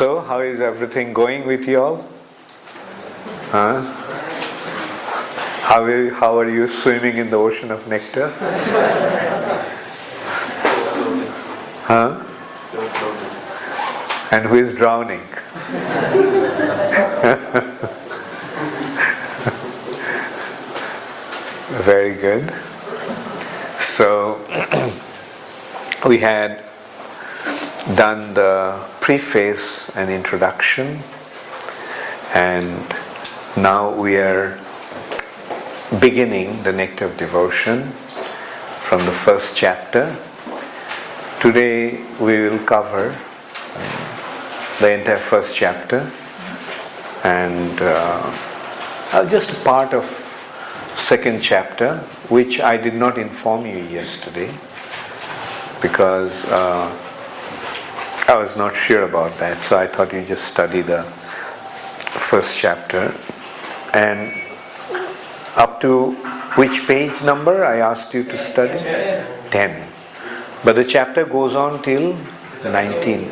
So, how is everything going with you all? Huh? How are you swimming in the ocean of nectar? Huh? Still floating. And who is drowning? Very good. So, we had done the preface and introduction, and now we are beginning the Nectar of Devotion from the first chapter. Today we will cover the entire first chapter and just a part of second chapter, which I did not inform you yesterday because I was not sure about that, so I thought you just study the first chapter. And up to which page number I asked you to study? 10. But the chapter goes on till 17.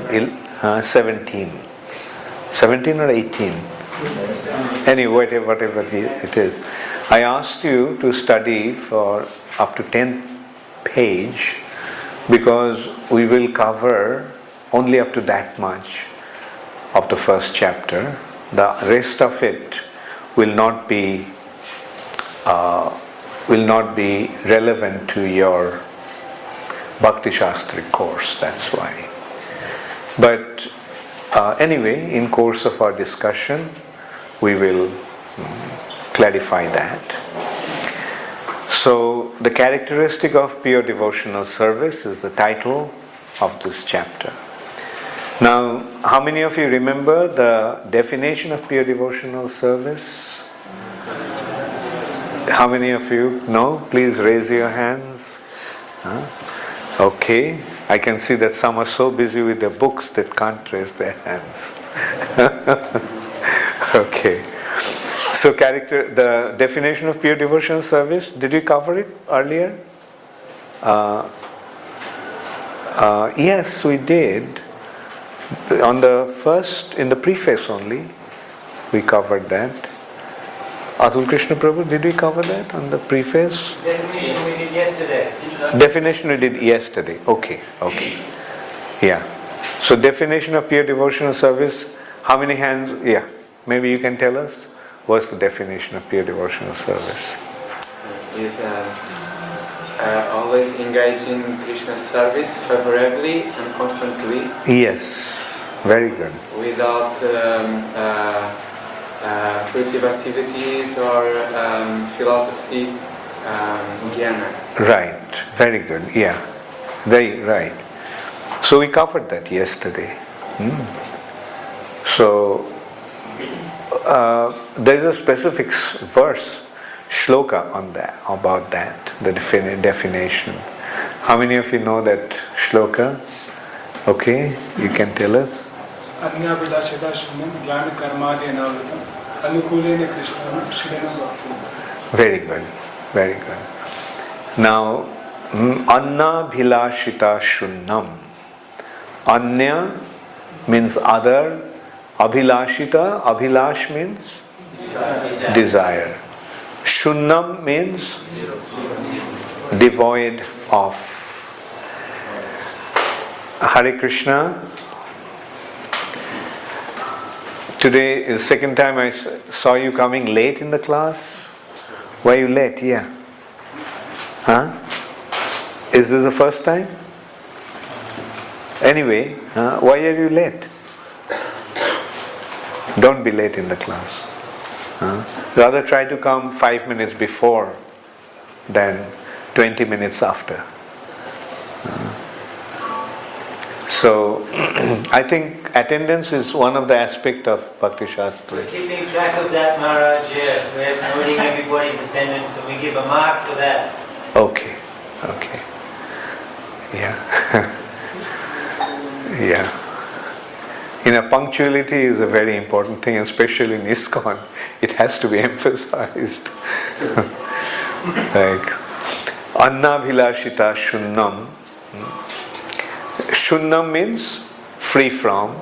17 or 18. Anyway, whatever it is. I asked you to study for up to 10th page because we will cover only up to that much of the first chapter. The rest of it will not be relevant to your Bhakti Shastri course, that's why. But anyway, in course of our discussion, we will clarify that. So, the characteristic of pure devotional service is the title of this chapter. Now, how many of you remember the definition of pure devotional service? How many of you know? Please raise your hands. Okay. I can see that some are so busy with their books that can't raise their hands. Okay. So the definition of pure devotional service, did we cover it earlier? Yes, we did. On the first, in the preface only, we covered that. Atul Krishna Prabhu, did we cover that on the preface? Definition we did yesterday. Definition we did yesterday. Okay. Yeah. So definition of pure devotional service, how many hands? Yeah. Maybe you can tell us. What's the definition of pure devotional service? Is always engaging in Krishna's service favorably and constantly. Yes. Very good. Without fruitive activities or philosophy, jnana. Right, very good, yeah, very right. So we covered that yesterday. So there is a specific verse, shloka on that, about that, the definition. How many of you know that shloka? Okay, you can tell us. Very good, very good. Now, Anna Bhilashita Shunnam. Anya means other. Abhilashita, Abhilash means desire. Shunnam means devoid of. Hare Krishna. Today is the second time I saw you coming late in the class. Why are you late? Yeah. Huh? Is this the first time? Anyway, why are you late? Don't be late in the class. Rather try to come 5 minutes before than 20 minutes after. So, I think attendance is one of the aspects of Bhakti Shastra. We're keeping track of that, Maharaj. We're noting everybody's attendance, so we give a mark for that. Okay. Yeah. Yeah. Punctuality is a very important thing, especially in ISKCON. It has to be emphasized. Like, Anna Bhilashita Shunnam. Shunnam means free from.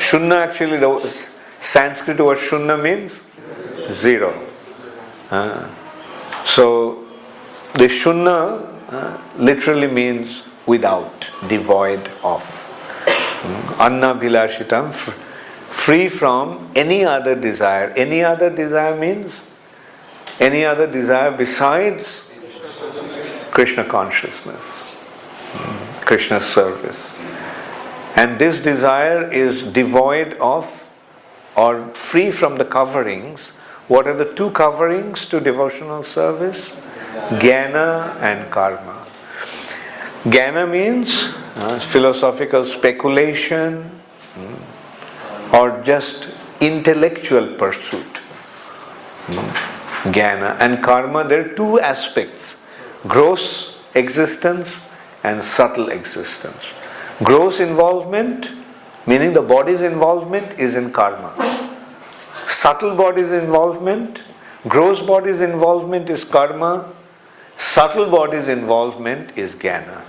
Shunna actually, the Sanskrit word Shunna means zero. So the Shunna literally means without, devoid of. Anna Bhilashitam, free from any other desire. Any other desire means any other desire besides Krishna consciousness, Krishna service. And this desire is devoid of or free from the coverings. What are the two coverings to devotional service? Jnana and karma. Jnana means philosophical speculation or just intellectual pursuit. Jnana and karma, there are two aspects: gross existence and subtle existence. Gross involvement, meaning the body's involvement, is in karma. Subtle body's involvement, gross body's involvement is karma. Subtle body's involvement is jnana.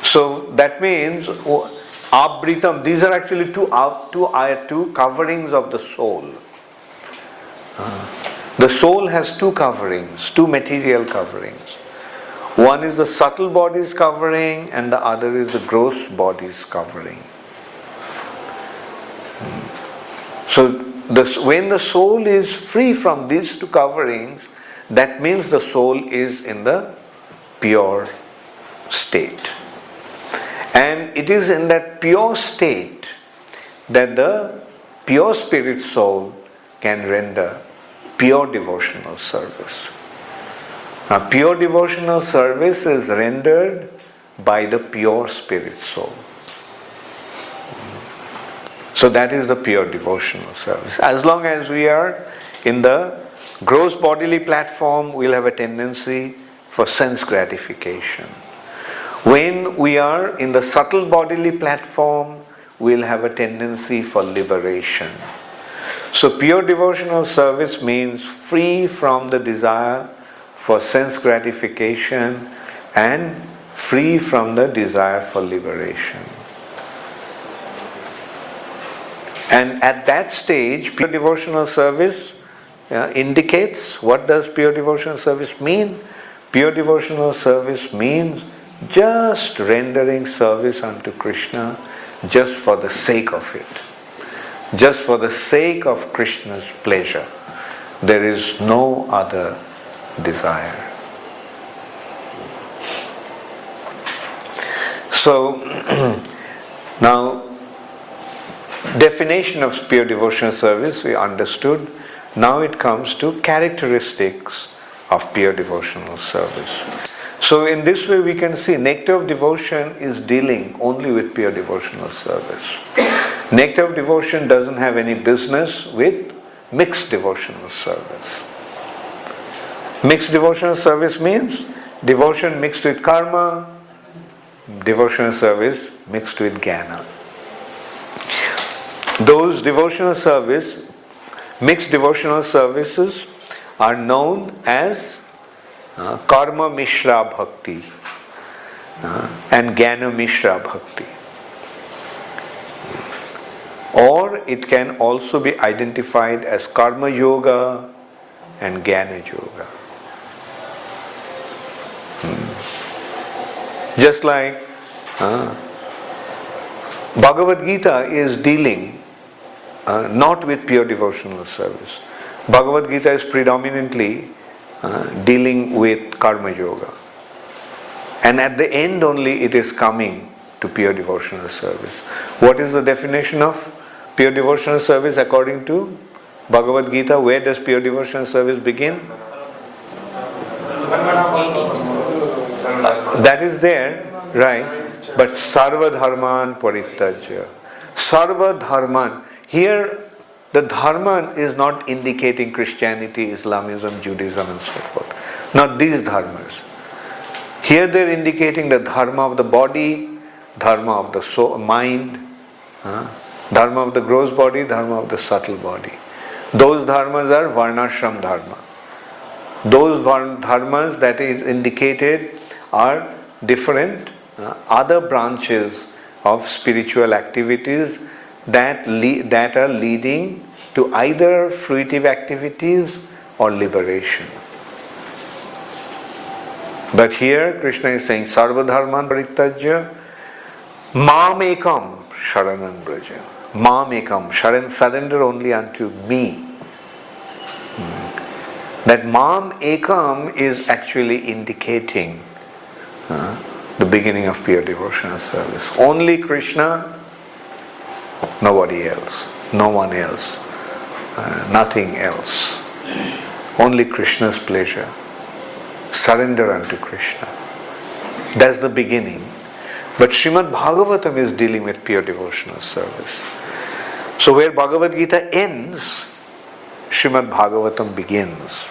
So that means abritam, these are actually two coverings of the soul. The soul has two coverings, two material coverings. One is the subtle body's covering and the other is the gross body's covering. So when the soul is free from these two coverings, that means the soul is in the pure state. And it is in that pure state that the pure spirit soul can render pure devotional service. Now, pure devotional service is rendered by the pure spirit soul. So that is the pure devotional service. As long as we are in the gross bodily platform, we'll have a tendency for sense gratification. When we are in the subtle bodily platform, we'll have a tendency for liberation. So pure devotional service means free from the desire for sense gratification and free from the desire for liberation. And at that stage, pure devotional service indicates, what does pure devotional service mean? Pure devotional service means just rendering service unto Krishna just for the sake of it. Just for the sake of Krishna's pleasure. There is no other desire. So, now, definition of pure devotional service we understood. Now it comes to characteristics of pure devotional service. So in this way we can see Nectar of Devotion is dealing only with pure devotional service. Nectar of Devotion doesn't have any business with mixed devotional service. Mixed devotional service means devotion mixed with karma, devotional service mixed with jnana. Those devotional service, mixed devotional services are known as Karma Mishra Bhakti and Jnana Mishra Bhakti. Or it can also be identified as Karma Yoga and Jnana Yoga. Just like Bhagavad Gita is dealing not with pure devotional service. Bhagavad Gita is predominantly dealing with Karma Yoga. And at the end only it is coming to pure devotional service. What is the definition of pure devotional service according to Bhagavad Gita? Where does pure devotional service begin? That is there, right? But Sarva Dharman Parityajya. Sarva Dharman. Here the dharma is not indicating Christianity, Islamism, Judaism and so forth. Not these dharmas. Here they are indicating the dharma of the body, dharma of the soul, mind, dharma of the gross body, dharma of the subtle body. Those dharmas are varnashram dharma. Those dharmas that is indicated are different other branches of spiritual activities that are leading to either fruitive activities or liberation. But here Krishna is saying, Sarva dharman parityajya mam ekam sharanam braja. Mam ekam, surrender only unto me. That mam ekam is actually indicating the beginning of pure devotional service. Only Krishna, nobody else, no one else, nothing else. Only Krishna's pleasure. Surrender unto Krishna. That's the beginning. But Srimad Bhagavatam is dealing with pure devotional service. So where Bhagavad Gita ends, Srimad Bhagavatam begins.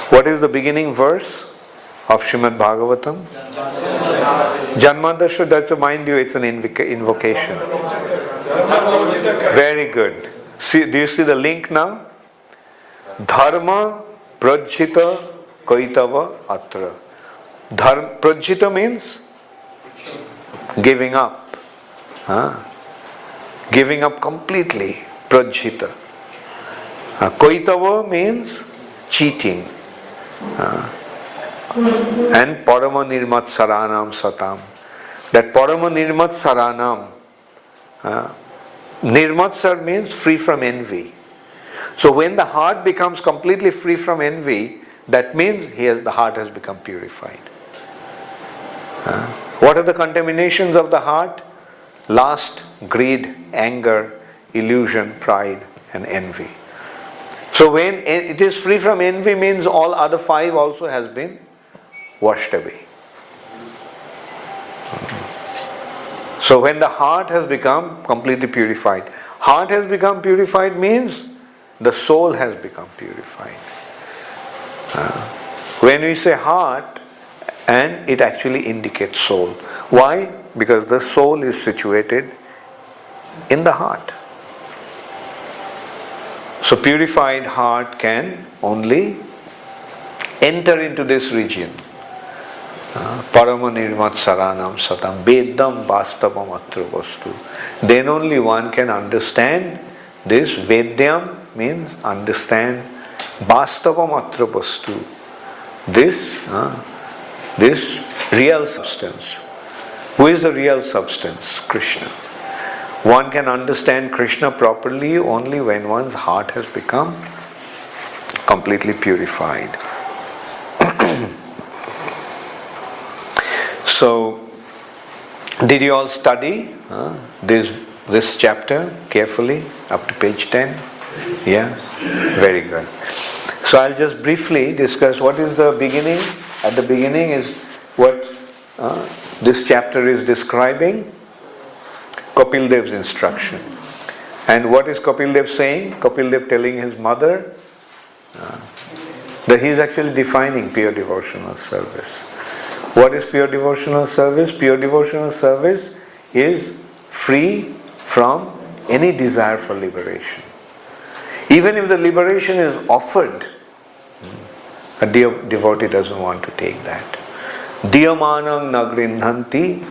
What is the beginning verse of Srimad Bhagavatam? Janmadasya, that's, mind you, it's an invocation. Very good. See, do you see the link now? Dharma prajhita kaitava atra. Prajhita means giving up. Giving up completely. Prajhita. Kaitava means cheating. And Parama Nirmat Saranam Satam. That Parama Nirmat Saranam. Nirmat Sar means free from envy. So when the heart becomes completely free from envy, that means the heart has become purified. What are the contaminations of the heart? Lust, greed, anger, illusion, pride, and envy. So when it is free from envy, means all other five also has been washed away. So when the heart has become completely purified, heart has become purified means the soul has become purified. When we say heart, and it actually indicates soul. Why? Because the soul is situated in the heart. So purified heart can only enter into this region. Parama nirmat saranam satam vedam vastavam atra vastu. Then only one can understand this. Vedyam means understand. Vastavam atra vastu. This real substance. Who is the real substance? Krishna. One can understand Krishna properly only when one's heart has become completely purified. So, did you all study this chapter carefully up to page 10? Yeah? Very good. So I'll just briefly discuss what is the beginning. At the beginning is what this chapter is describing. Kapil Dev's instruction. And what is Kapil Dev saying? Kapil Dev telling his mother that he is actually defining pure devotional service. What is pure devotional service? Pure devotional service is free from any desire for liberation. Even if the liberation is offered, a devotee doesn't want to take that. Diyamanam nagrinhanti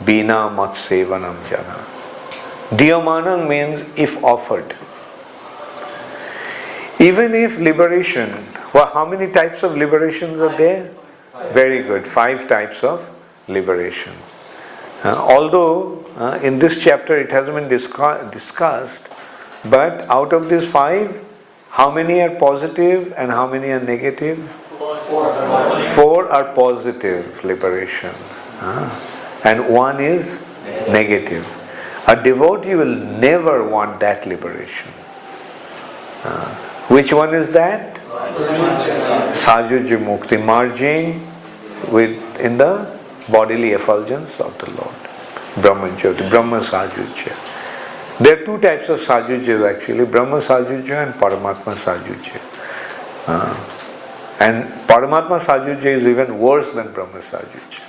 bina mat sevanam jana. Diyamanam means if offered. Even if liberation, well, how many types of liberations are there? Very good, 5 types of liberation. Although in this chapter it hasn't been discussed, but out of these 5, how many are positive and how many are negative? 4 are positive liberation. And 1 is negative. A devotee will never want that liberation. Which one is that? Sajujya Mukti, merging in the bodily effulgence of the Lord. Brahmajyoti, Brahma Sajujya. There are 2 types of Sajujyas actually, Brahma Sajujya and Paramatma Sajujya. And Paramatma Sajujya is even worse than Brahma Sajujya.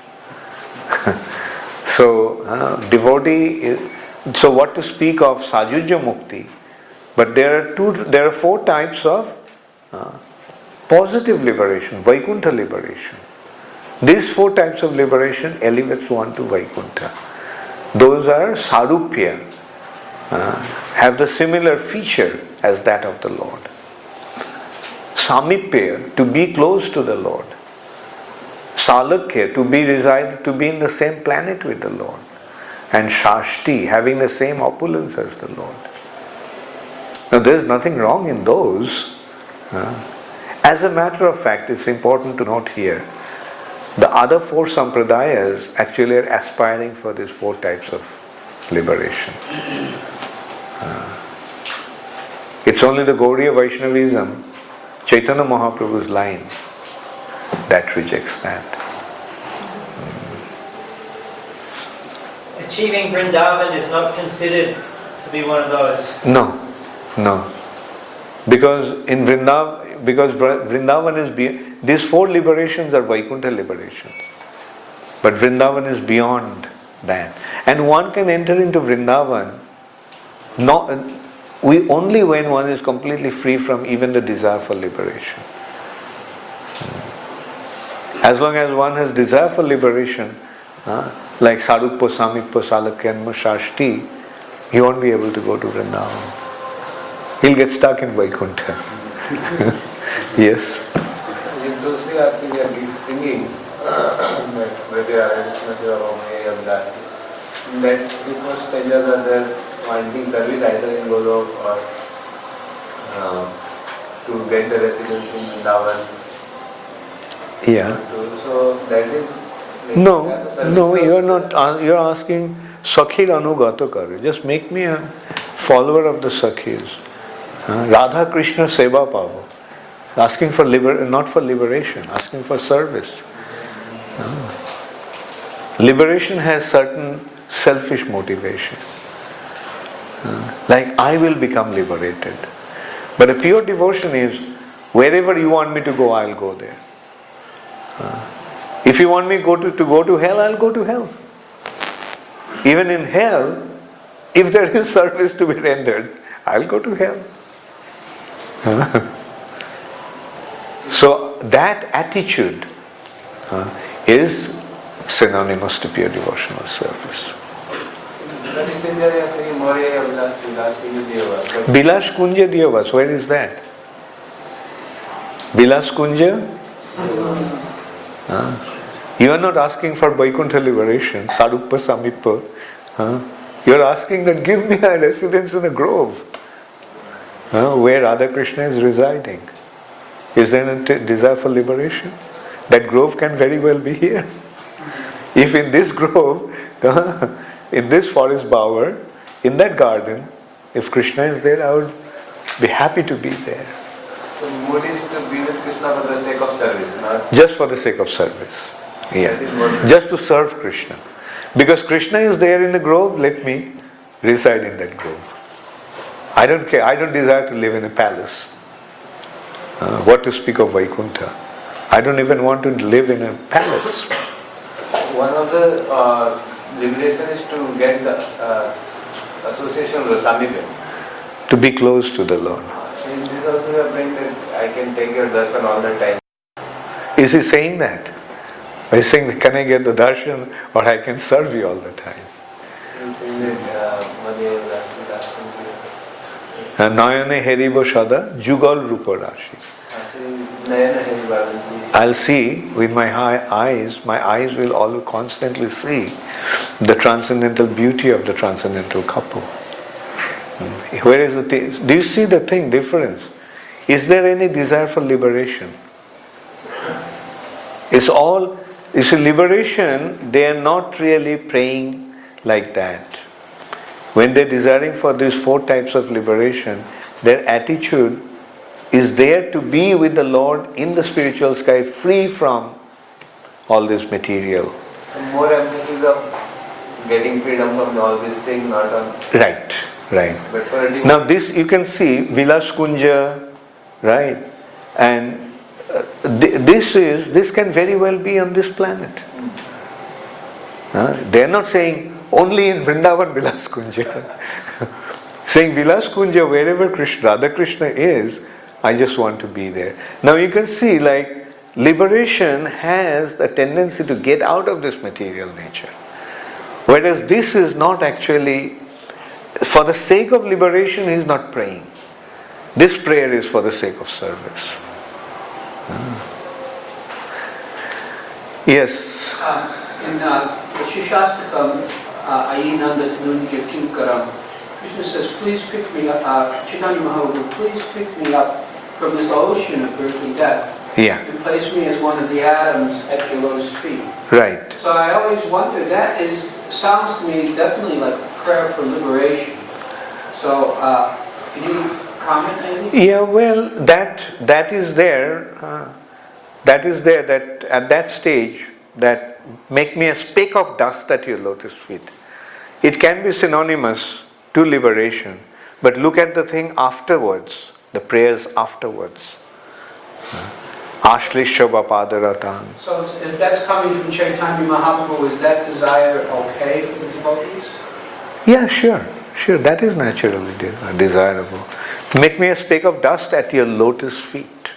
So, devotee, so what to speak of Sajujya Mukti? But there are 4 types of positive liberation, Vaikuntha liberation. These 4 types of liberation elevates one to Vaikuntha. Those are sarupya, have the similar feature as that of the Lord. Samipya, to be close to the Lord. Salakya, to be in the same planet with the Lord. And Shashti, having the same opulence as the Lord. Now there is nothing wrong in those. As a matter of fact, it's important to note here, the other four sampradayas actually are aspiring for these four types of liberation. It's only the Gaudiya Vaishnavism, Chaitanya Mahaprabhu's line, that rejects that. Achieving Vrindavan is not considered to be one of those. No. Because in Vrindavan is these four liberations are Vaikuntha liberations. But Vrindavan is beyond that. And one can enter into Vrindavan only when one is completely free from even the desire for liberation. As long as one has desire for liberation, like Sarupya, Samipya, Salakya and Shashti, he won't be able to go to Vrindavan. He'll get stuck in Vaikuntha. Yes? In those we are singing that before stages are there wanting service either in Golok or to get the residence in Vrindavan. Yeah. So that is No, you are not. You are asking Sakhir Anugata Kare. Just make me a follower of the Sakhis. Radha Krishna Seva Pavo. Asking for not for liberation, asking for service. Liberation has certain selfish motivation. Like I will become liberated. But a pure devotion is wherever you want me to go, I'll go there. If you want me to go to hell, I'll go to hell. Even in hell, if there is service to be rendered, I'll go to hell. So that attitude is synonymous to pure devotional service. Bilash Kunja Diyavas, where is that? Bilash Kunja? You are not asking for Vaikuntha liberation, Sarupya Samipya. You are asking that give me a residence in a grove where Radha Krishna is residing. Is there a desire for liberation? That grove can very well be here. If in this grove, in this forest bower, in that garden, if Krishna is there, I would be happy to be there. So mood is to be with Krishna for the sake of service, not just for the sake of service. Yeah. Just to serve Krishna. Because Krishna is there in the grove, let me reside in that grove. I don't care, I don't desire to live in a palace. What to speak of Vaikuntha? I don't even want to live in a palace. One of the liberation is to get the association with Samipya. To be close to the Lord. In this also we are praying that I can take your darshan all the time. Is he saying that? Or is he saying, can I get the darshan or I can serve you all the time? Nayane heribo sada jugal rupa rashi. I'll see with my eyes will all constantly see the transcendental beauty of the transcendental couple. Where is the thing? Do you see the thing difference? Is there any desire for liberation? It's all, you see, liberation, they are not really praying like that. When they're desiring for these four types of liberation, their attitude is there to be with the Lord in the spiritual sky, free from all this material. More emphasis of getting freedom from all these things, not on... Right. But for a now this you can see, Vilas Kunja, right? And this can very well be on this planet. They are not saying only in Vrindavan Vilas Kunja. Saying Vilas Kunja, wherever Radha Krishna is, I just want to be there. Now you can see, like, liberation has the tendency to get out of this material nature. Whereas this is not actually, for the sake of liberation, he is not praying. This prayer is for the sake of service. Yes. In Shishastakam, Ayinanda Tanun Kirtinkaram, Krishna says, please pick me up, Chaitanya Mahaprabhu, please pick me up from this ocean of birth and death. Yeah. And place me as one of the atoms at your lotus feet. Right. So I always wonder, sounds to me definitely like a prayer for liberation. So, can you comment maybe? Yeah, well, that is there. That at that stage, that make me a speck of dust at your lotus feet. It can be synonymous to liberation, but look at the thing afterwards, the prayers afterwards. Ashlishya padaratan. So if that's coming from Chaitanya Mahaprabhu, is that desire okay for the devotees? Yeah, sure. That is naturally desirable. Make me a speck of dust at your lotus feet.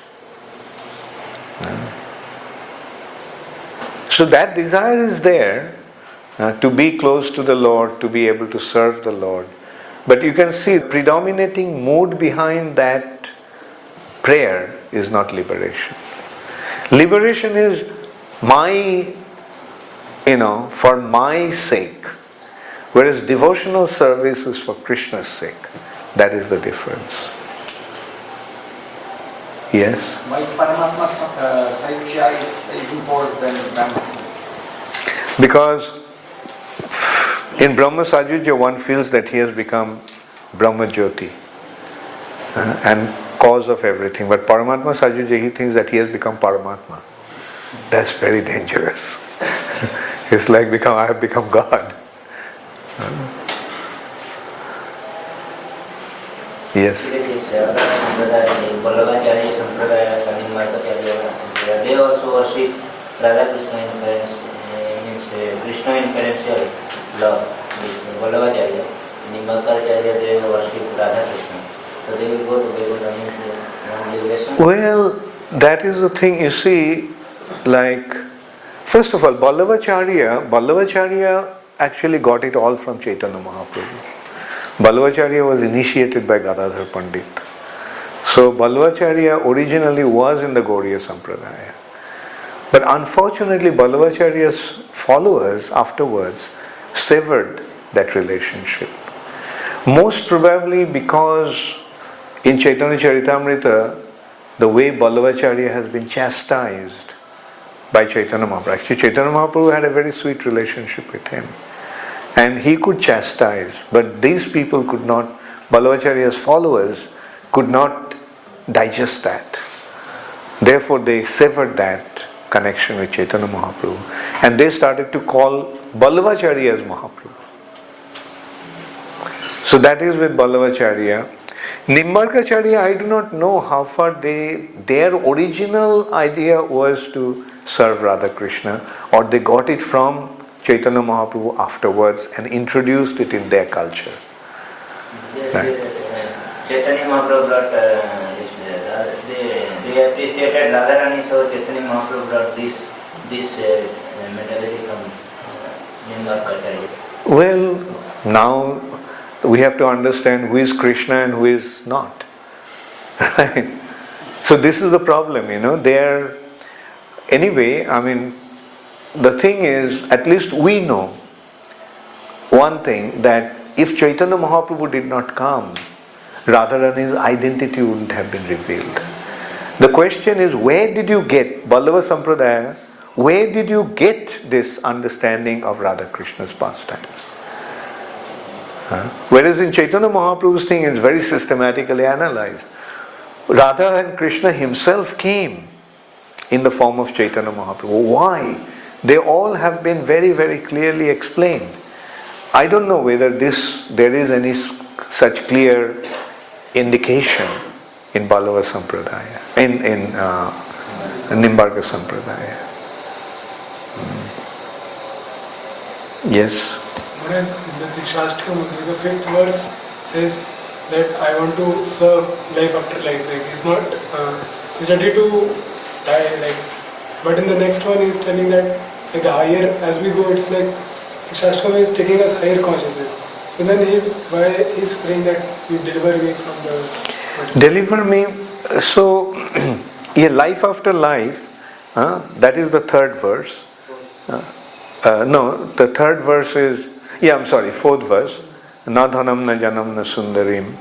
So that desire is there, to be close to the Lord, to be able to serve the Lord. But you can see the predominating mood behind that prayer is not liberation. Liberation is for my sake. Whereas devotional service is for Krishna's sake. That is the difference. Yes? Why Paramatma Sahyuja is even worse than Brahma? Because in Brahma Sajuja one feels that he has become Brahma Jyoti and cause of everything. But Paramatma Sajuja, he thinks that he has become Paramatma. That's very dangerous. It's like I have become God. Yes. They also worship Radha Krishna Krishna inferential love. Vallabhacharya, Nimbakaracharya, they worship Radha Krishna. So they will go to Vaikuntha. Well, that is the thing, you see, first of all, Vallabhacharya actually got it all from Chaitanya Mahaprabhu. Vallabhacharya was initiated by Gadadhar Pandit. So Vallabhacharya originally was in the Gauriya Sampradaya. But unfortunately, Vallabhacharya's followers afterwards severed that relationship. Most probably because in Chaitanya Charitamrita, the way Vallabhacharya has been chastised by Chaitanya Mahaprabhu. Actually, Chaitanya Mahaprabhu had a very sweet relationship with him. And he could chastise, but these people could not, Vallabhacharya's followers could not digest that. Therefore, they severed that connection with Chaitanya Mahaprabhu. And they started to call Vallabhacharya as Mahaprabhu. So that is with Vallabhacharya. Nimbarkacharya, I do not know how far their original idea was to serve Radha Krishna, or they got it from Chaitanya Mahaprabhu afterwards and introduced it in their culture. Yes, right. Chaitanya Mahaprabhu brought they appreciated Radharani, so Chaitanya Mahaprabhu brought this mentality from Nimbarkacharya. Well, now we have to understand who is Krishna and who is not. Right? So this is the problem, Anyway, the thing is, at least we know one thing, that if Chaitanya Mahaprabhu did not come, Radharani's identity wouldn't have been revealed. The question is, where did you get, Vallabha Sampradaya, where did you get this understanding of Radha Krishna's pastimes? Whereas in Chaitanya Mahaprabhu's thing is very systematically analyzed. Radha and Krishna himself came in the form of Chaitanya Mahaprabhu. Why? They all have been very, very clearly explained. I don't know whether there is any such clear indication in Vallabha Sampradaya, in Nimbarka Sampradaya. Yes? In the Shikshashtakam, the 5th verse says that I want to serve life after life. He's ready to die. But in the next one, he's telling that the higher as we go, it's like Shastakam is taking us higher consciousness. So then why he's praying that you deliver me from the... Deliver me, so yeah, life after life, that is the third verse. No, the third verse is, fourth verse. Na dhanam na janam na sundarim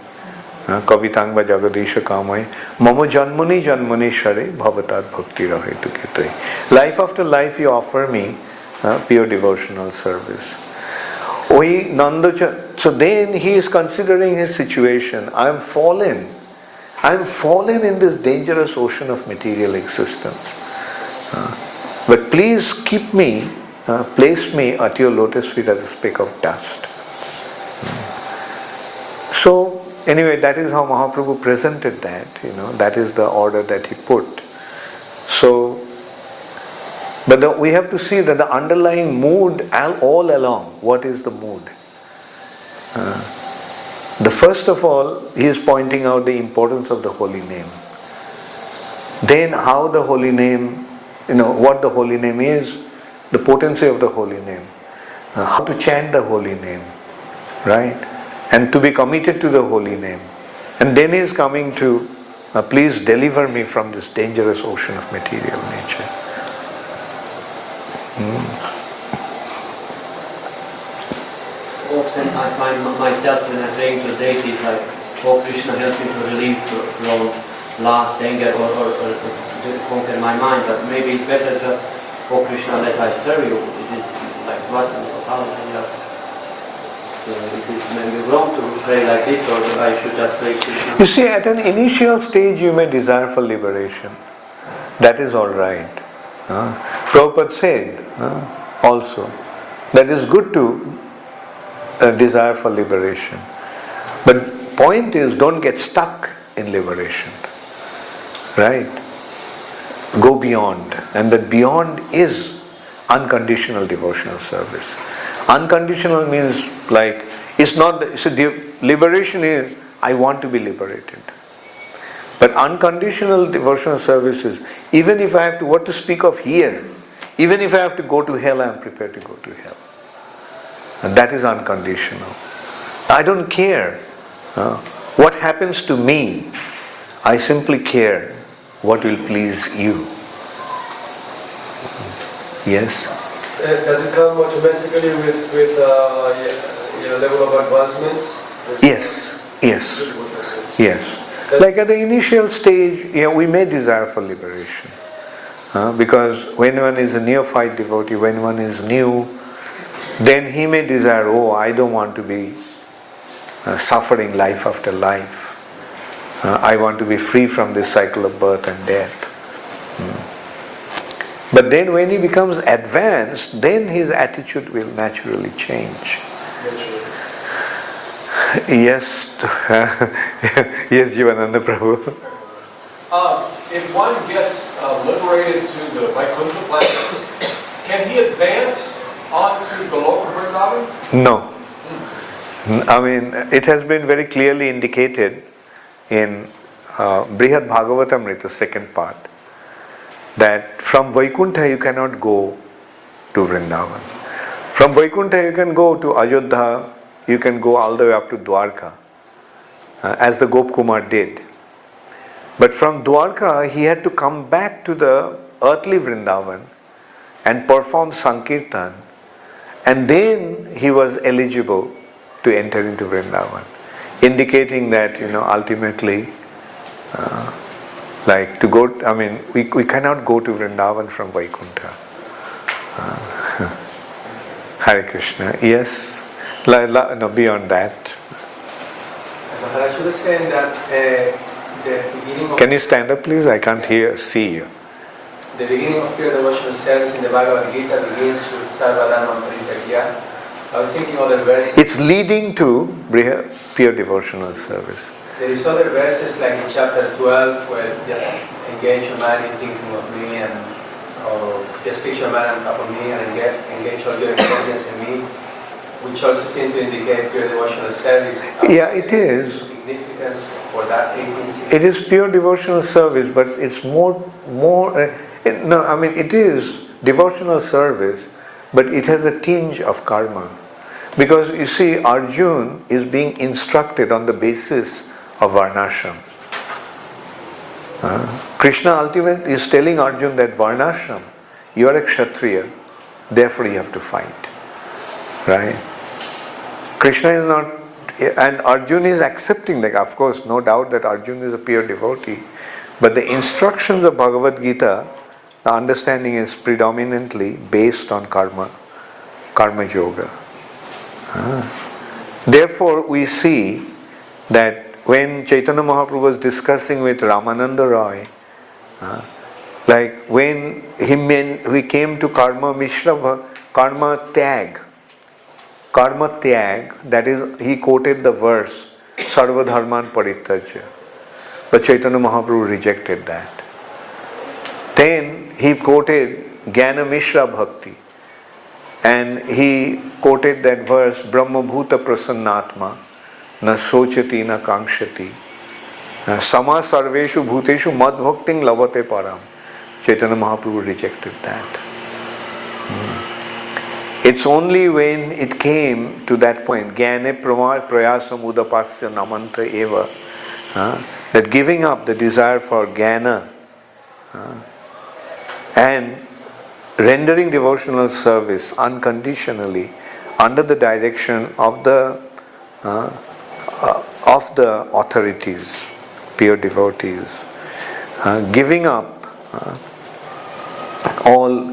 kavitangva jagadisha kamai mamo janmani janmani share bhavatat bhakti rahetu ketai. Life after life you offer me pure devotional service. So then he is considering his situation. I am fallen in this dangerous ocean of material existence. But please keep me, place me at your lotus feet as a speck of dust. So anyway, that is how Mahaprabhu presented that, that is the order that he put. So, but we have to see that the underlying mood all along, what is the mood? The first of all, he is pointing out the importance of the holy name. Then how the holy name, what the holy name is, the potency of the holy name, how to chant the holy name, right? And to be committed to the holy name. And then he is coming to, please deliver me from this dangerous ocean of material nature. Often I find myself when I'm praying to deities like, oh Krishna, help me to relieve from last anger or to conquer my mind, but maybe it's better just, oh Krishna, let I serve you. It is like what it is maybe wrong to pray like this, or I should just pray Krishna. You see, at an initial stage you may desire for liberation. That is all right. Prabhupada said also that is good to desire for liberation. But point is, don't get stuck in liberation. Right? Go beyond. And that beyond is unconditional devotional service. Unconditional means like, it's not, liberation is, I want to be liberated. But unconditional devotional service is, even if I have to, what to speak of here, even if I have to go to hell, I am prepared to go to hell. And that is unconditional. I don't care what happens to me. I simply care what will please you. Yes? Does it come automatically with level of advancement? Yes. Like at the initial stage, we may desire for liberation. Because when one is a neophyte devotee, when one is new, then he may desire, I don't want to be suffering life after life. I want to be free from this cycle of birth and death. But then when he becomes advanced, then his attitude will naturally change. Yes, yes, Jivananda Prabhu. If one gets liberated to the Vaikuntha planet, can he advance onto Goloka Vrindavan? No. I mean, it has been very clearly indicated in Brihad Bhagavatamrita, second part, that from Vaikuntha you cannot go to Vrindavan. From Vaikuntha you can go to Ayodhya, you can go all the way up to Dwarka, as the Gop Kumar did. But from Dwarka he had to come back to the earthly Vrindavan and perform Sankirtan, and then he was eligible to enter into Vrindavan, indicating that ultimately like to go, we cannot go to Vrindavan from Vaikuntha. Hare Krishna. Yes? No, beyond that. Maharaj was saying that the beginning of... Can you stand up please? I can't see you. The beginning of pure devotional service in the Bhagavad Gita begins with Sarvadharma Paritagya. I was thinking of the verse... It's leading to pure devotional service. There is other verses like in chapter 12 where just engage your mind in thinking of me and just fix your mind upon me and engage all your intelligence in me, which also seem to indicate pure devotional service. Yeah, it is. Significance for that 1860. It is pure devotional service, but it's more. It is devotional service, but it has a tinge of karma. Because you see, Arjun is being instructed on the basis of Varnashram. Krishna ultimately is telling Arjun that Varnashram, you are a Kshatriya, therefore you have to fight. Right? Krishna is not, and Arjun is accepting that. Of course, no doubt that Arjun is a pure devotee, but the instructions of Bhagavad Gita, the understanding is predominantly based on karma yoga. Therefore, we see that when Chaitanya Mahaprabhu was discussing with Ramananda Roy, like when he came to karma mishra, karma tyag, that is, he quoted the verse Sarva Dharman Parityajya, but Chaitanya Mahaprabhu rejected that. Then he quoted Jnana Mishra Bhakti, and he quoted that verse Brahma Bhuta Prasannatma na sochati na kankshati sama sarveshu bhuteshu mad bhakting lavate param. Chaitanya Mahaprabhu rejected that. It's only when it came to that point, Jnane prayasam udapasya namanta eva, that giving up the desire for jnana and rendering devotional service unconditionally under the direction of the authorities, pure devotees, giving up all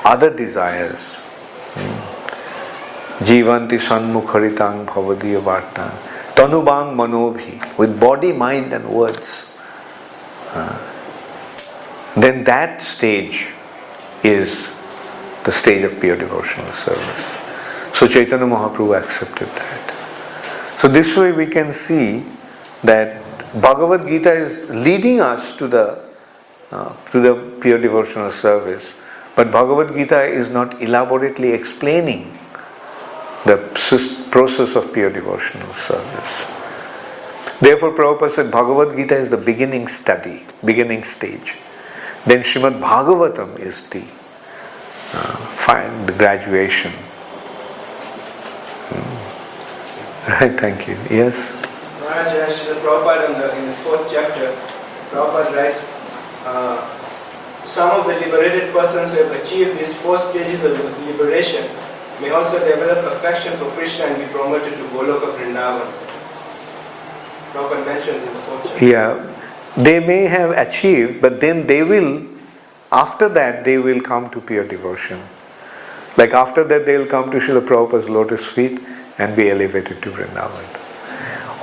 other desires. Jivanti sanmukharitang bhavadiya vartang tanubang manobhi, with body, mind and words. Then that stage is the stage of pure devotional service. So Chaitanya Mahaprabhu accepted that. So this way we can see that Bhagavad Gita is leading us to the pure devotional service, but Bhagavad Gita is not elaborately explaining the process of pure devotional service. Therefore Prabhupada said Bhagavad Gita is the beginning study, beginning stage. Then Srimad Bhagavatam is the graduation. Right, thank you. Yes? Maharaj, Srila Prabhupada in the 4th chapter, Prabhupada writes, some of the liberated persons who have achieved these 4 stages of liberation may also develop affection for Krishna and be promoted to Goloka Vrindavan. Prabhupada mentions in the 4th chapter. Yeah. They may have achieved, but then they will, after that, they will come to pure devotion. Like after that, they will come to Srila Prabhupada's lotus feet and be elevated to Vrindavan.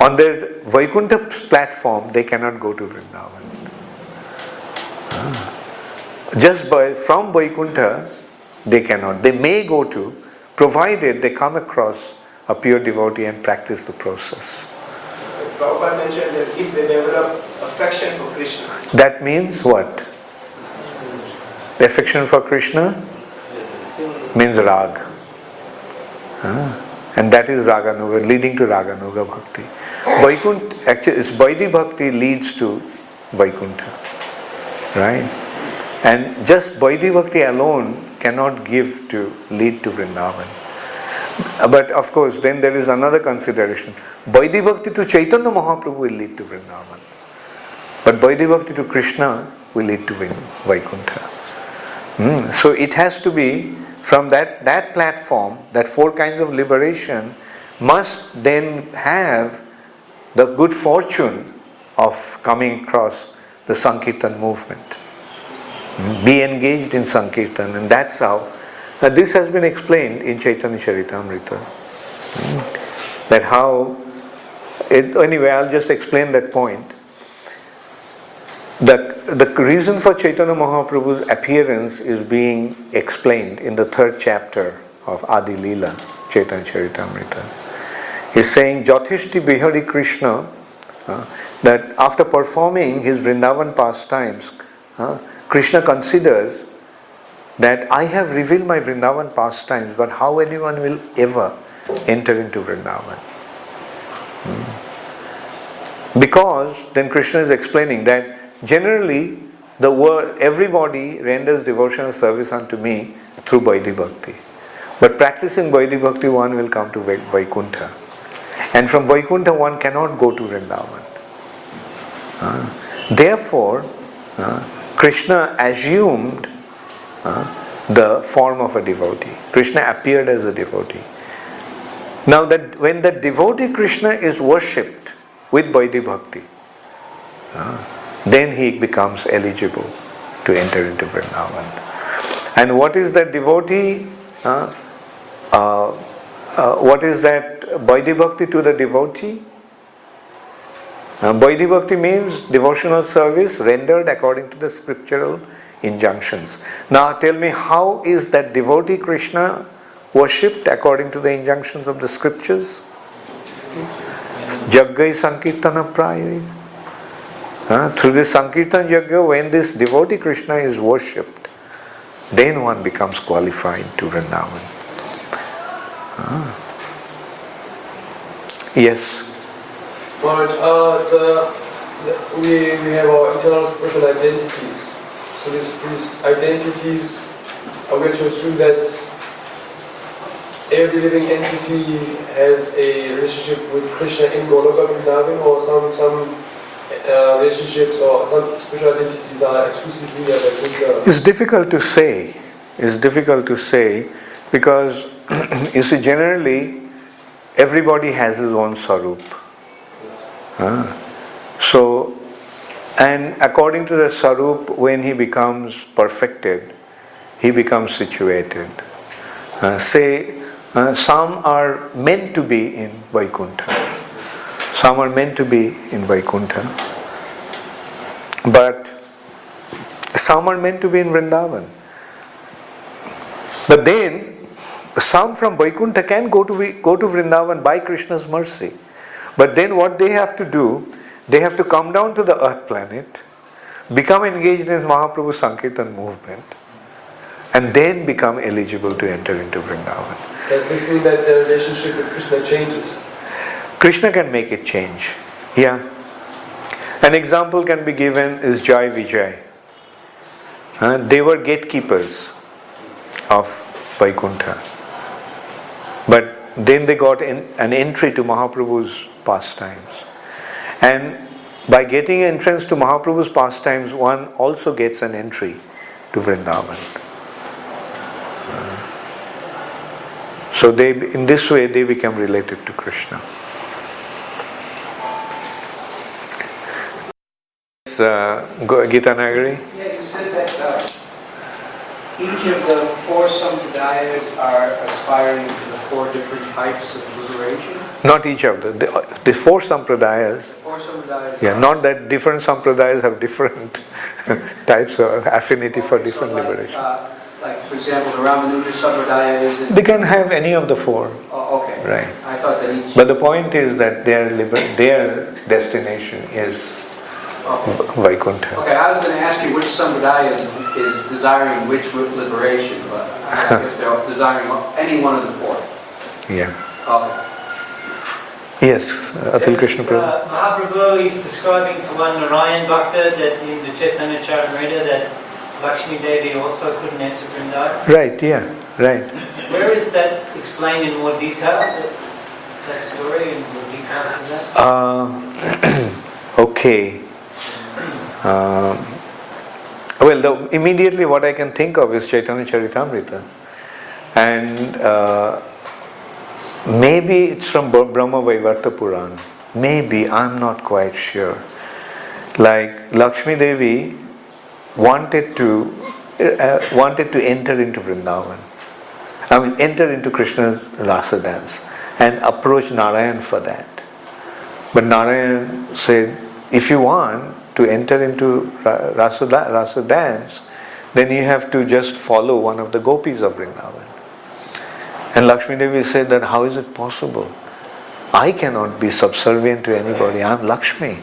On their Vaikuntha platform, they cannot go to Vrindavan. Just from Vaikuntha, they cannot. They may go to, provided they come across a pure devotee and practice the process. Prabhupada mentioned that if they develop affection for Krishna. That means what? The affection for Krishna means rag. And that is Raganuga, leading to Raganuga Bhakti. Vaikuntha, actually, Vaidhi Bhakti leads to Vaikuntha. Right? And just Vaidhi Bhakti alone cannot lead to Vrindavan. But of course, then there is another consideration. Vaidhi Bhakti to Chaitanya Mahaprabhu will lead to Vrindavan. But Vaidhi Bhakti to Krishna will lead to Vaikuntha. So it has to be from that platform, that 4 kinds of liberation must then have the good fortune of coming across the Sankirtan movement. Be engaged in Sankirtan, and that's how. This has been explained in Chaitanya Charitamrita. That how, anyway, I'll just explain that point. The reason for Chaitanya Mahaprabhu's appearance is being explained in the 3rd chapter of Adi Leela, Chaitanya Charitamrita. He's saying, Jathishti Bihari Krishna, that after performing his Vrindavan pastimes, Krishna considers that I have revealed my Vrindavan pastimes, but how anyone will ever enter into Vrindavan? Because then Krishna is explaining that generally everybody renders devotional service unto me through Vaidhi Bhakti. But practicing Vaidhi Bhakti, one will come to Vaikuntha. And from Vaikuntha, one cannot go to Vrindavan. Therefore, Krishna assumed the form of a devotee. Krishna appeared as a devotee. Now, that when the devotee Krishna is worshipped with Vaidhi Bhakti, then he becomes eligible to enter into Vrindavan. And what is that devotee? What is that Vaidhi Bhakti to the devotee? Vaidhi Bhakti means devotional service rendered according to the scriptural injunctions. Now tell me, how is that devotee Krishna worshipped according to the injunctions of the scriptures? Jaggai Sankirtana Prayi. Through this Sankirtan Yagya, when this devotee Krishna is worshipped, then one becomes qualified to Vrindavan. Yes? Maharaj, we have our internal spiritual identities. So these identities are going to assume that every living entity has a relationship with Krishna in Goloka Vrindavan, or some relationships or some spiritual identities are exclusively Vaikuntha. It's difficult to say. It's difficult to say because you see, generally everybody has his own sarup. So, and according to the sarup, when he becomes perfected, he becomes situated. Some are meant to be in Vaikuntha. Some are meant to be in Vaikuntha. But some are meant to be in Vrindavan. But then, some from Vaikuntha can go to Vrindavan by Krishna's mercy. But then what they have to do, they have to come down to the earth planet, become engaged in Mahaprabhu's Sankirtan movement, and then become eligible to enter into Vrindavan. Does this mean that the relationship with Krishna changes? Krishna can make it change. Yeah. An example can be given is Jai Vijay. They were gatekeepers of Vaikuntha. But then they got an entry to Mahaprabhu's pastimes. And by getting entrance to Mahaprabhu's pastimes, one also gets an entry to Vrindavan. So in this way they become related to Krishna. Gita Nagari? Yeah, you said that each of the four sampradayas are aspiring to the four different types of liberation. Not each of them. The four sampradayas. Four sampradayas. Yeah, not that different sampradayas have different types of affinity for different liberation. Like, for example, the Ramanuja sampradaya is... They can have any of the four. Oh, okay. Right. I thought that each... But the point is that their destination is Vaikuntha. Okay, I was going to ask you which sampradaya is desiring which liberation, but I guess they're desiring any one of the four. Yeah. Okay. Yes, Atul Krishna Prabhu. Mahaprabhu is describing to one Narayan Bhakta that in the Chaitanya Charitamrita that Lakshmi Devi also couldn't enter Vrindavan. Right, yeah, right. Where is that explained in more detail? That story in more details of that? Okay. Immediately what I can think of is Chaitanya Charitamrita. And maybe it's from Brahma Vaivarta Puran. Maybe, I'm not quite sure. Like Lakshmi Devi wanted to enter into Vrindavan. Enter into Krishna's rasa dance and approach Narayan for that. But Narayan said, if you want to enter into rasa dance, then you have to just follow one of the gopis of Vrindavan. And Lakshmi Devi said that how is it possible? I cannot be subservient to anybody, I am Lakshmi.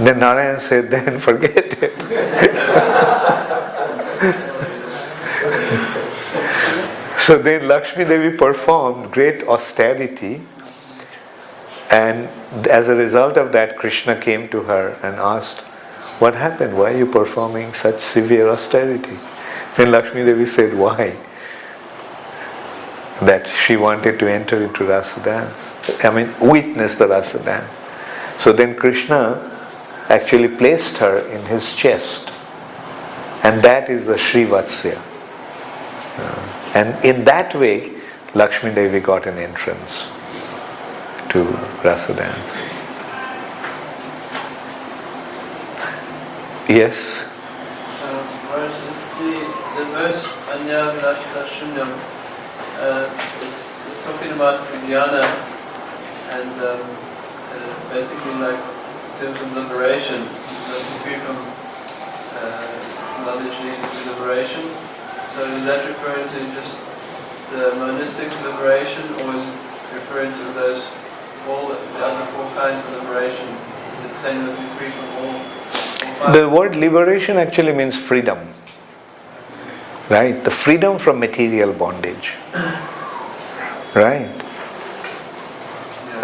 Then Narayan said, then forget it. So then Lakshmi Devi performed great austerity, and as a result of that, Krishna came to her and asked, what happened? Why are you performing such severe austerity? Then Lakshmi Devi said, why? that she wanted to enter into rasa dance. Witness the rasa dance. So then Krishna actually placed her in his chest. And that is the Srivatsya. And in that way, Lakshmi Devi got an entrance to rasa dance. Yes? It's the verse Anya Vinashta Shunyam. It's talking about vijnana and basically like in terms of liberation, like free from knowledge leading to liberation. So is that referring to just the monistic liberation, or is it referring to all the other four kinds of liberation? Is it saying that we're free from all five? The word liberation actually means freedom. Right? The freedom from material bondage. Right?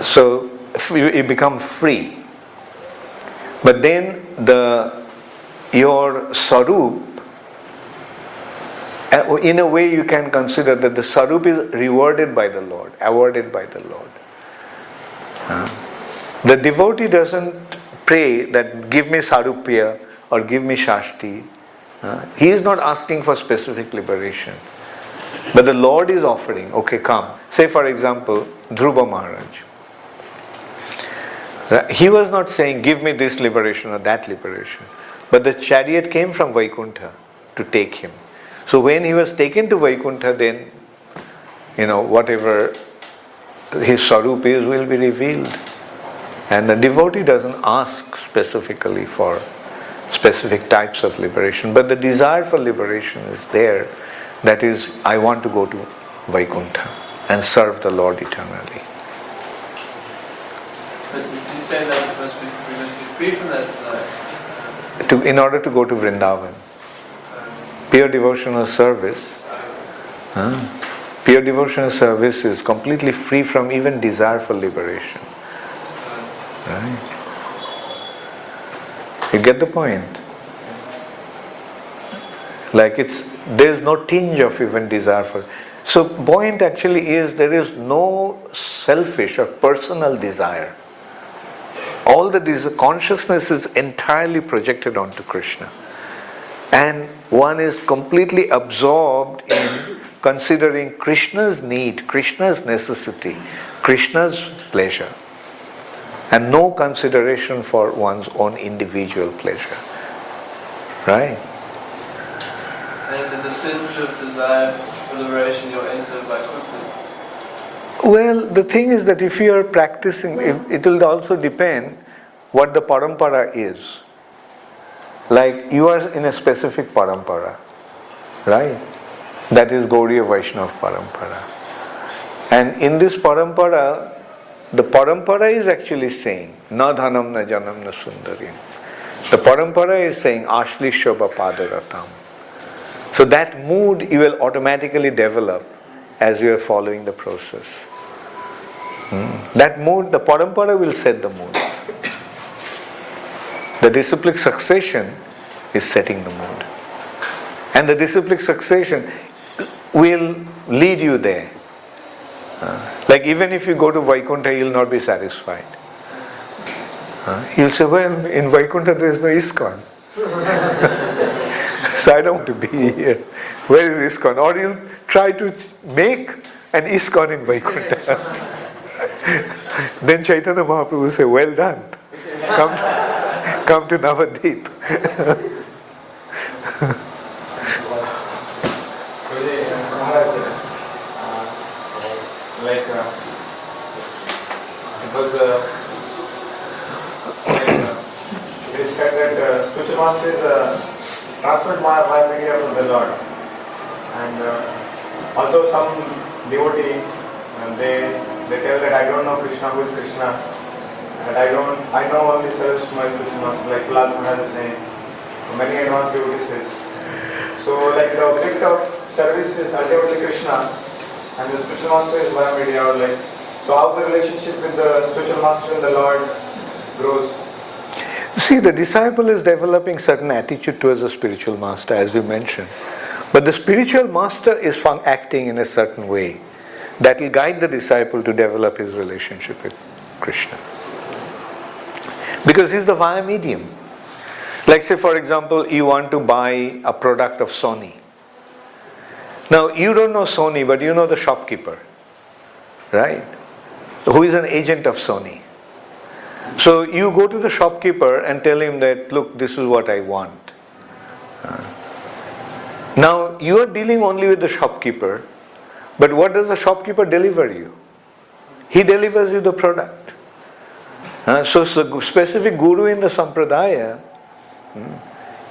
So you become free. But then your sarup, in a way you can consider that the sarup is rewarded by the Lord, awarded by the Lord. The devotee doesn't pray that give me sarupya or give me shashti. He is not asking for specific liberation. But the Lord is offering, okay, come. Say for example, Dhruva Maharaj. He was not saying, give me this liberation or that liberation. But the chariot came from Vaikuntha to take him. So when he was taken to Vaikuntha, then, whatever his sarup is will be revealed. And the devotee doesn't ask specifically for specific types of liberation. But the desire for liberation is there. That is, I want to go to Vaikuntha and serve the Lord eternally. But does he say that we must be free from that desire? In order to go to Vrindavan. Pure devotional service. Pure devotional service is completely free from even desire for liberation. Right? You get the point? Like there's no tinge of even desire for. So point actually is there is no selfish or personal desire. All the consciousness is entirely projected onto Krishna. And one is completely absorbed in considering Krishna's need, Krishna's necessity, Krishna's pleasure. And no consideration for one's own individual pleasure. Right? And if there's a tinge of desire for liberation, you'll enter Vaikuntha. Well, the thing is that if you are practicing, it will also depend what the parampara is. Like you are in a specific parampara, right? That is Gauriya Vaishnava parampara. And in this parampara, the parampara is actually saying, na dhanam na janam na sundarim. The parampara is saying, ashli shobha padaratam. So that mood you will automatically develop as you are following the process. That mood, the parampara will set the mood. The disciplic succession is setting the mood. And the disciplic succession will lead you there. Like even if you go to Vaikuntha, you will not be satisfied. You'll say, well, in Vaikuntha there is no ISKCON. So I don't want to be here. Where is ISKCON? Or you'll try to make an ISKCON in Vaikuntha. Then Chaitanya Mahaprabhu will say, well done. Come to Navadvip. It is said that spiritual master is transferred my media from the Lord, and also some devotee they tell that I don't know Krishna, who is Krishna, and I know only service to my spiritual master, like Prahlad Maharaj is saying, many advanced devotees says. So like the object of service is ultimately Krishna, and the spiritual master is via media, or like, so how the relationship with the spiritual master and the Lord grows? See, the disciple is developing certain attitude towards the spiritual master, as you mentioned. But the spiritual master is acting in a certain way. that will guide the disciple to develop his relationship with Krishna. Because he's the via medium. Like say for example, you want to buy a product of Sony. Now you don't know Sony, but you know the shopkeeper, right? Who is an agent of Sony. So you go to the shopkeeper and tell him that, look, this is what I want. Now you are dealing only with the shopkeeper, but what does the shopkeeper deliver you? He delivers you the product. So the specific guru in the sampradaya,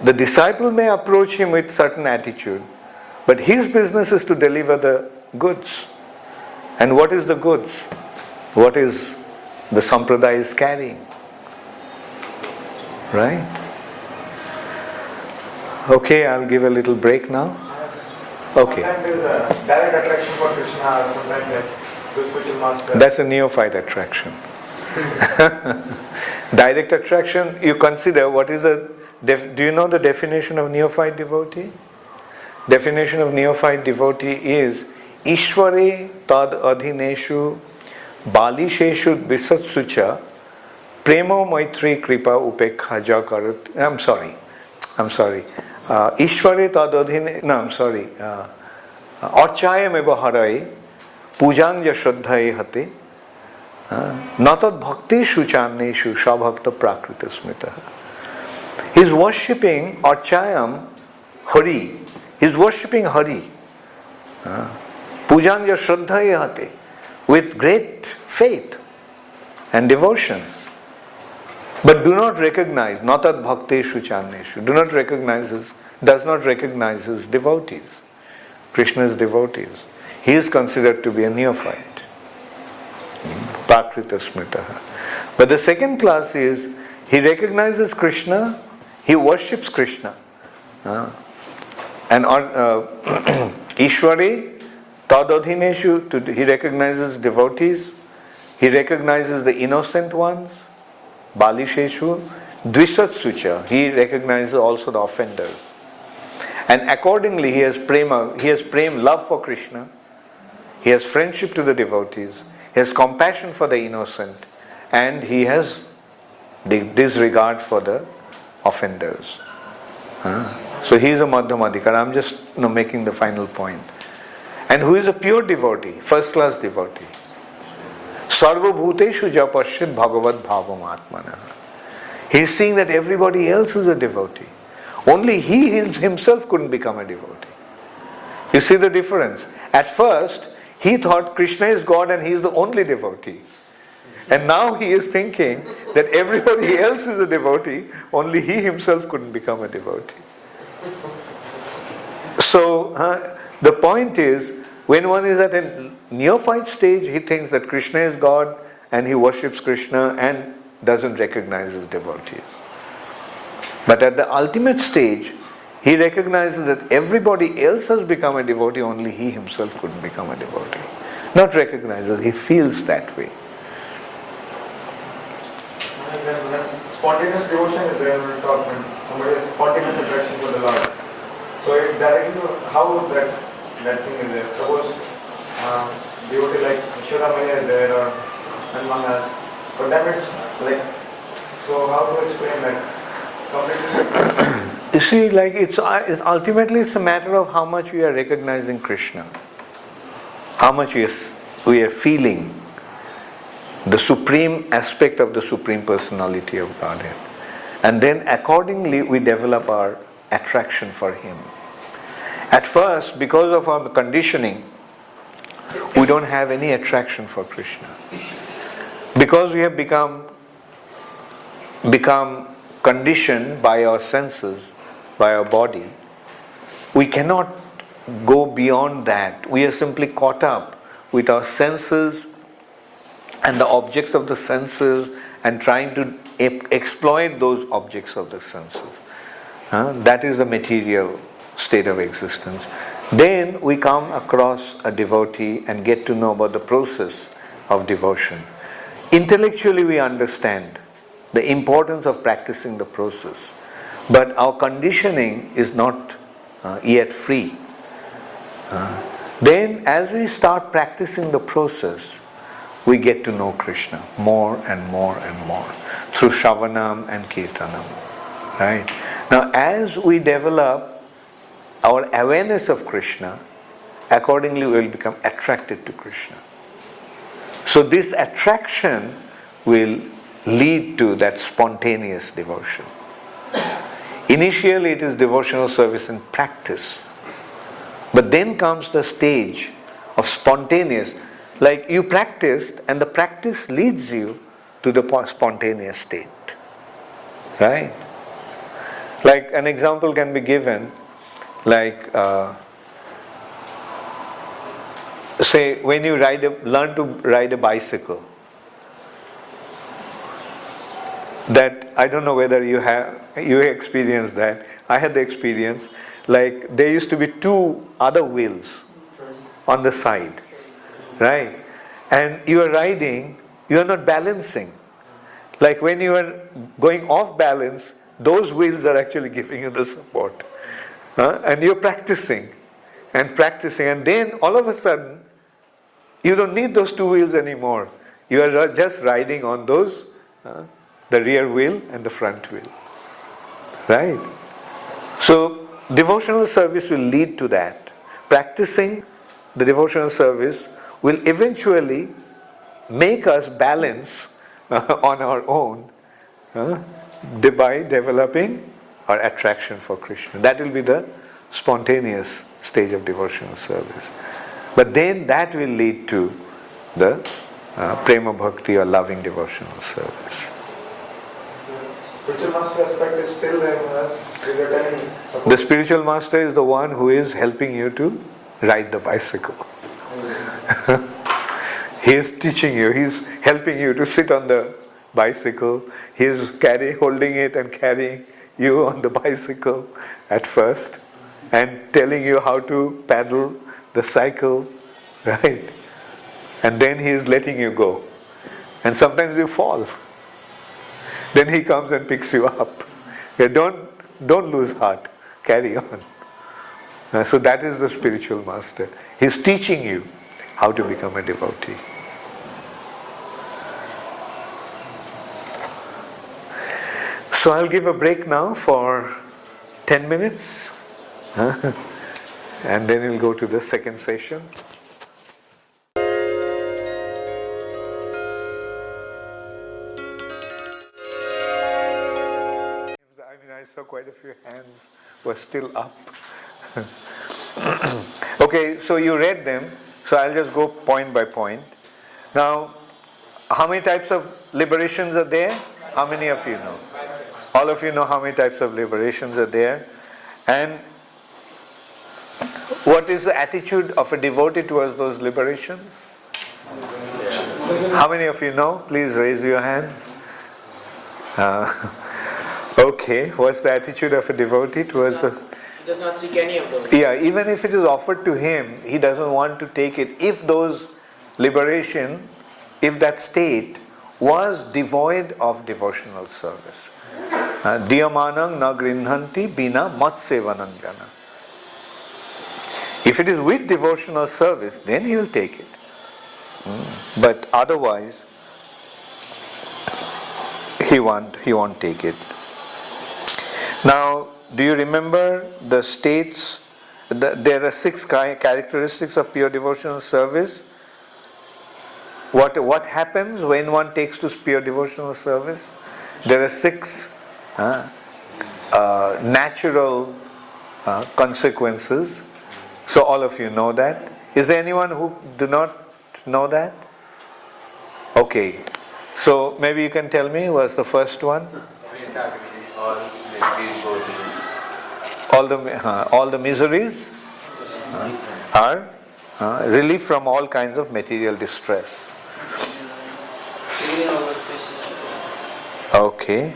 the disciple may approach him with certain attitude, but his business is to deliver the goods. And what is the goods? What is the sampradaya is carrying? Right? Okay, I'll give a little break now. Okay. Sometimes there is a direct attraction for Krishna, sometimes like those spiritual master. That's a neophyte attraction. Direct attraction, you consider what is the, do you know the definition of neophyte devotee? Definition of neophyte devotee is Ishvare tad adhineshu balisheshu dvisatsucha premo maitri kripa upekha jakarat. I'm sorry. Ishvare tad adhine, no, I'm sorry. Archayam eva harai pujanja shraddhaye hate natad bhakti shuchaneshu shabhakta prakrita smita. He's worshipping Archayam Hari. He's worshipping Hari. Pujanja shraddhaye hate. With great faith and devotion. But do not recognize, natad bhakti shuchaneshu. Do not recognize his, does not recognize his devotees. Krishna's devotees. He is considered to be a neophyte. Prakrita smitaha. But the second class is, he recognizes Krishna, he worships Krishna. And Ishwari, Tadadhineshu, he recognizes devotees, he recognizes the innocent ones, Balisheshu, Dvisatsucha, he recognizes also the offenders. And accordingly he has prema, love for Krishna, he has friendship to the devotees, he has compassion for the innocent, and he has disregard for the offenders. So he is a Madhyamadikara. I'm just making the final point. And who is a pure devotee, first class devotee? Sarva bhuteshu japashyat bhagavad bhavam atmana. He is seeing that everybody else is a devotee. Only he himself couldn't become a devotee. You see the difference? At first, he thought Krishna is God and he is the only devotee. And now he is thinking that everybody else is a devotee, only he himself couldn't become a devotee. So, the point is, when one is at a neophyte stage, he thinks that Krishna is God and he worships Krishna and doesn't recognize his devotees. But at the ultimate stage, he recognizes that everybody else has become a devotee, only he himself couldn't become a devotee. Not recognizes, he feels that way. Spontaneous devotion is there when we talk, when somebody has spontaneous attraction for the Lord. So if directly, how that thing is there? Suppose devotee like Shiramaya is there or Hanmangas, but then it's like, so how to explain that? You see, like it's ultimately it's a matter of how much we are recognizing Krishna, how much we are feeling the supreme aspect of the Supreme Personality of Godhead, and then accordingly we develop our attraction for Him. At first, because of our conditioning, we don't have any attraction for Krishna, because we have become conditioned by our senses, by our body. We cannot go beyond that. We are simply caught up with our senses and the objects of the senses and trying to exploit those objects of the senses. That is the material state of existence. Then we come across a devotee and get to know about the process of devotion. Intellectually we understand the importance of practicing the process, but our conditioning is not yet free. Then as we start practicing the process, we get to know Krishna more and more and more through Shravanam and Kirtanam. Right? Now as we develop our awareness of Krishna, accordingly we will become attracted to Krishna. So this attraction will lead to that spontaneous devotion. Initially it is devotional service in practice. But then comes the stage of spontaneous. Like you practiced and the practice leads you to the spontaneous state. Right? Like an example can be given, like say when you learn to ride a bicycle. That I don't know whether you experienced that. I had the experience. Like there used to be two other wheels on the side, right? And you are riding, you are not balancing. Like when you are going off balance, those wheels are actually giving you the support. And you're practicing, and then all of a sudden, you don't need those two wheels anymore. You are just riding on those, the rear wheel and the front wheel. Right? So, devotional service will lead to that. Practicing the devotional service will eventually make us balance on our own by developing our attraction for Krishna. That will be the spontaneous stage of devotional service. But then that will lead to the prema bhakti or loving devotional service. Spiritual master aspect is still there, The spiritual master is the one who is helping you to ride the bicycle. He is teaching you, he is helping you to sit on the bicycle. He is holding it and carrying you on the bicycle at first and telling you how to paddle the cycle, right? And then he is letting you go. And sometimes you fall. Then he comes and picks you up. Don't lose heart. Carry on. So that is the spiritual master. He is teaching you how to become a devotee. So I'll give a break now for 10 minutes. And then we'll go to the second session. I saw quite a few hands were still up. Okay, so you read them, so I'll just go point by point. Now, how many types of liberations are there? How many of you know? All of you know how many types of liberations are there. And what is the attitude of a devotee towards those liberations? How many of you know? Please raise your hands. Okay, what's the attitude of a devotee towards the... He does not seek any of those. Yeah, even if it is offered to him, he doesn't want to take it. If those liberation, if that state was devoid of devotional service. Diyamanang na grinhanti bina matsevananjana. If it is with devotional service, then he will take it. But otherwise, he won't take it. Now, do you remember the states? There are 6 characteristics of pure devotional service. What happens when one takes to pure devotional service? There are 6 natural consequences. So all of you know that. Is there anyone who do not know that? Okay. So maybe you can tell me what's the first one? All the miseries are relief from all kinds of material distress. Okay.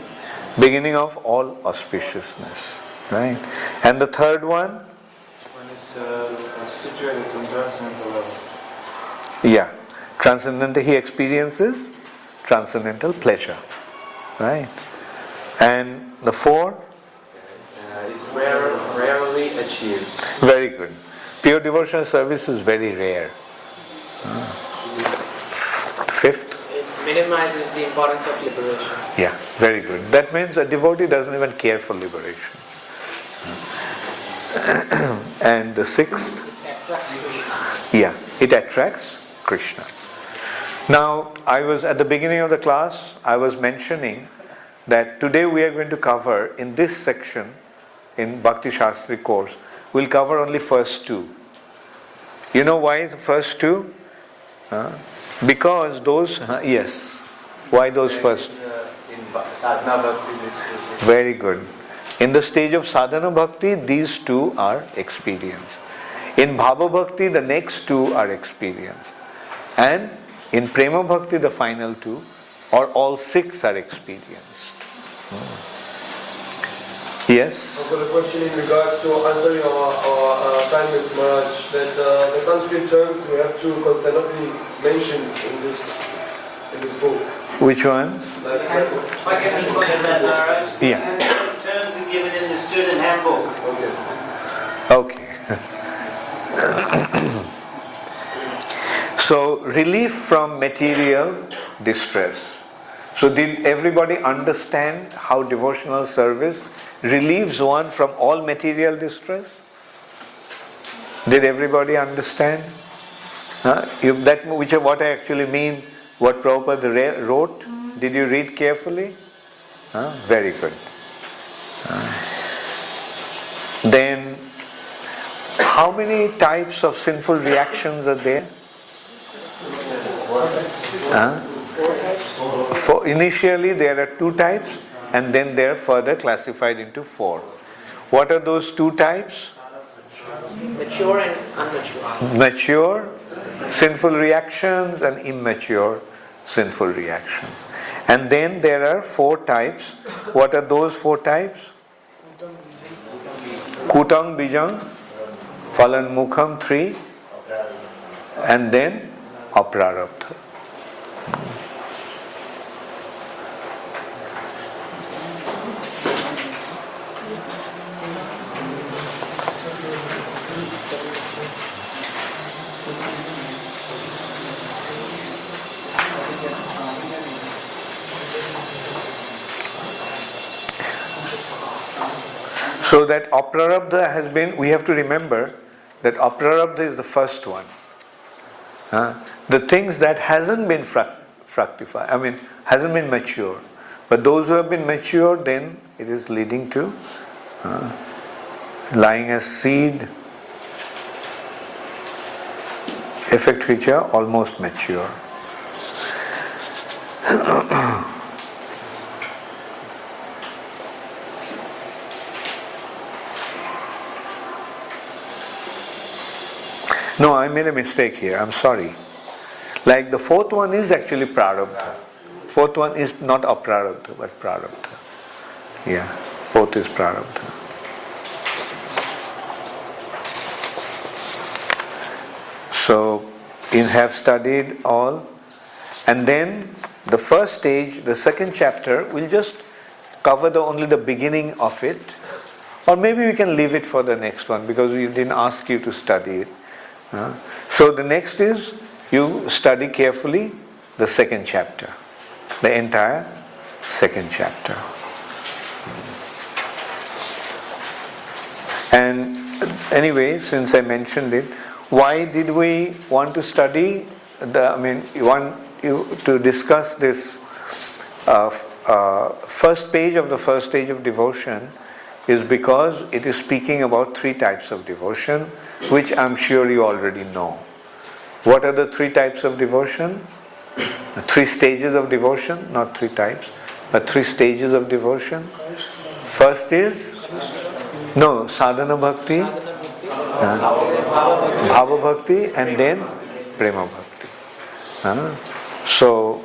Beginning of all auspiciousness. Right. And the third one? One is situated in transcendental level. Yeah. Transcendental, he experiences transcendental pleasure. Right. And the fourth? It's rarely achieved. Very good. Pure devotional service is very rare. Fifth? It minimizes the importance of liberation. Yeah, very good. That means a devotee doesn't even care for liberation. And the sixth? Yeah, it attracts Krishna. Now, at the beginning of the class, I was mentioning that today we are going to cover, in this section, in Bhakti Shastri course, we'll cover only first two. You know why the first two? Because those, yes. Why those first? In sadhana bhakti, Very good. In the stage of sadhana bhakti, these two are experienced. In bhava bhakti, the next two are experienced. And in prema bhakti, the final two, or all six are experienced. Yes? I've got a question in regards to answering our assignments, Maharaj, that the Sanskrit terms we have to, because they're not really mentioned in this book. Which one? If I can respond to that, Maharaj. Yeah. And those terms are given in the student handbook. Okay. So, relief from material distress. So, did everybody understand how devotional service relieves one from all material distress? Did everybody understand? What I actually mean, what Prabhupada wrote, did you read carefully? Very good. Then, how many types of sinful reactions are there? Initially there are 2 types, and then they are further classified into 4. What are those 2 types? Mature and unmature. Mature sinful reactions and immature sinful reactions. And then there are 4 types. What are those 4 types? Kutang, Bijang, Phalan, Mukham, 3, and then Aprarabdha. So that Aprarabdha has been, we have to remember that Aprarabdha is the first one. The things that hasn't been fructified, hasn't been mature. But those who have been mature, then it is leading to lying as seed, effect which are almost mature. No, I made a mistake here. I'm sorry. Like the 4th one is actually prarabdha. 4th one is not aprarabdha, but prarabdha. Yeah, 4th is prarabdha. So, you have studied all, and then the first stage, the second chapter, we'll just cover only the beginning of it, or maybe we can leave it for the next one because we didn't ask you to study it. So the next is you study carefully the second chapter, the entire second chapter. And anyway, since I mentioned it, why did we want to study to discuss this first page of the first stage of devotion is because it is speaking about 3 types of devotion, which I'm sure you already know. What are the 3 types of devotion? 3 stages of devotion, not 3 types, but 3 stages of devotion. First is sadhana bhakti, bhava bhakti, and then prema bhakti. So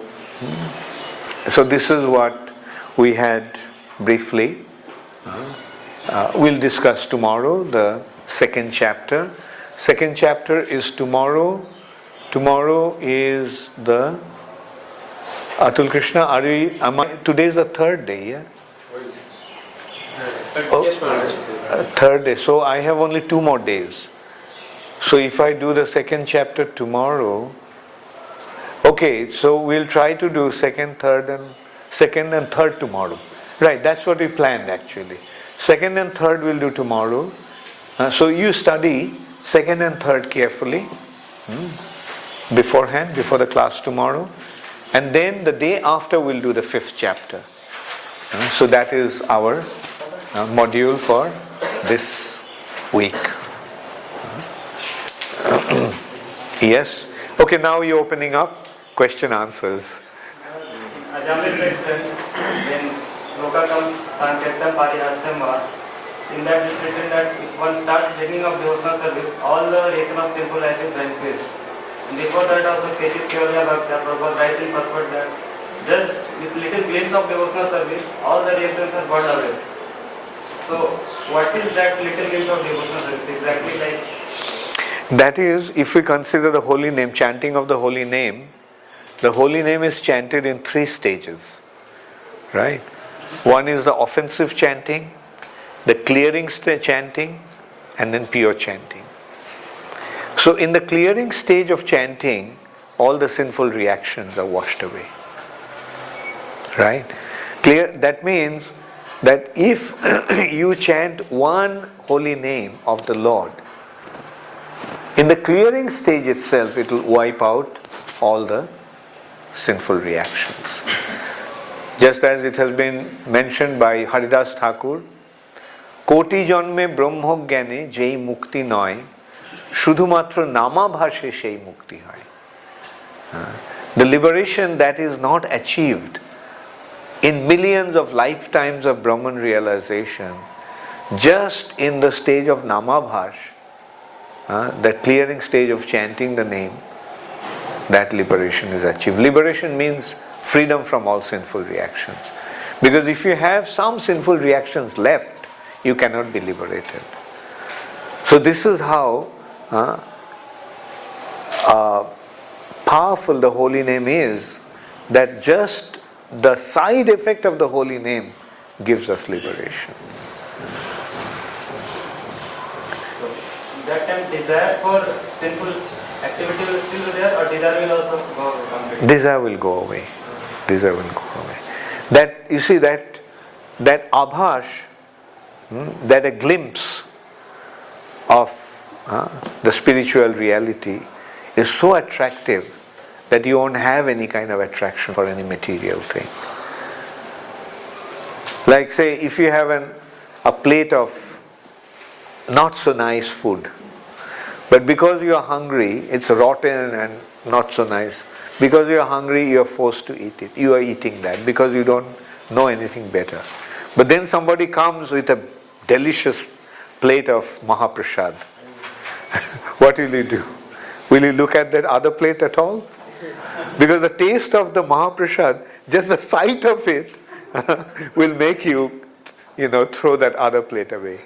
this is what we had briefly. We'll discuss tomorrow the second chapter. Second chapter is tomorrow. Tomorrow is the Atul Krishna. Today is the 3rd day, yeah? Yes, Maharaj. 3rd day. So I have only 2 more days. So if I do the second chapter tomorrow, okay, so we'll try to do second and third tomorrow. Right, that's what we planned actually. Second and third we'll do tomorrow. So you study second and third carefully beforehand, before the class tomorrow. And then the day after we'll do the fifth chapter. So that is our module for this week. Yes? Okay, now you're opening up question answers. Ajamli section, when Loka comes Sankirtan Parihasyama, in that it's written that if one starts beginning of devotional service, all the reason of simple life is vanquished. Before that also Kechit Kyoya Bhakta, Prabhupada writes in purport that just with little glimpse of devotional service, all the reactions are burned away. So what is that little glimpse of devotional service exactly like? That is, if we consider the holy name, chanting of the holy name is chanted in 3 stages. Right? One is the offensive chanting, the clearing chanting, and then pure chanting. So in the clearing stage of chanting, all the sinful reactions are washed away. Right? That means that if you chant one holy name of the Lord, in the clearing stage itself, it will wipe out all the sinful reactions. Just as it has been mentioned by Haridas Thakur, Koti janme brahmo gyane jei mukti noy, shudhumatra nama bhashe shei mukti hoy. The liberation that is not achieved in millions of lifetimes of Brahman realization, just in the stage of namabhash, the clearing stage of chanting the name, that liberation is achieved. Liberation means freedom from all sinful reactions. Because if you have some sinful reactions left, you cannot be liberated. So this is how powerful the holy name is, that just the side effect of the holy name gives us liberation. That time desire for sinful activity will still be there, or desire will also go away? Desire will go away. Desire will go away. That, you see, that abhash, that a glimpse of the spiritual reality is so attractive that you won't have any kind of attraction for any material thing. Like say, if you have a plate of not so nice food, but because you are hungry, it's rotten and not so nice. Because you are hungry, you are forced to eat it. You are eating that because you don't know anything better. But then somebody comes with a delicious plate of Mahaprasad. What will you do? Will you look at that other plate at all? Because the taste of the Mahaprasad, just the sight of it, will make you, throw that other plate away.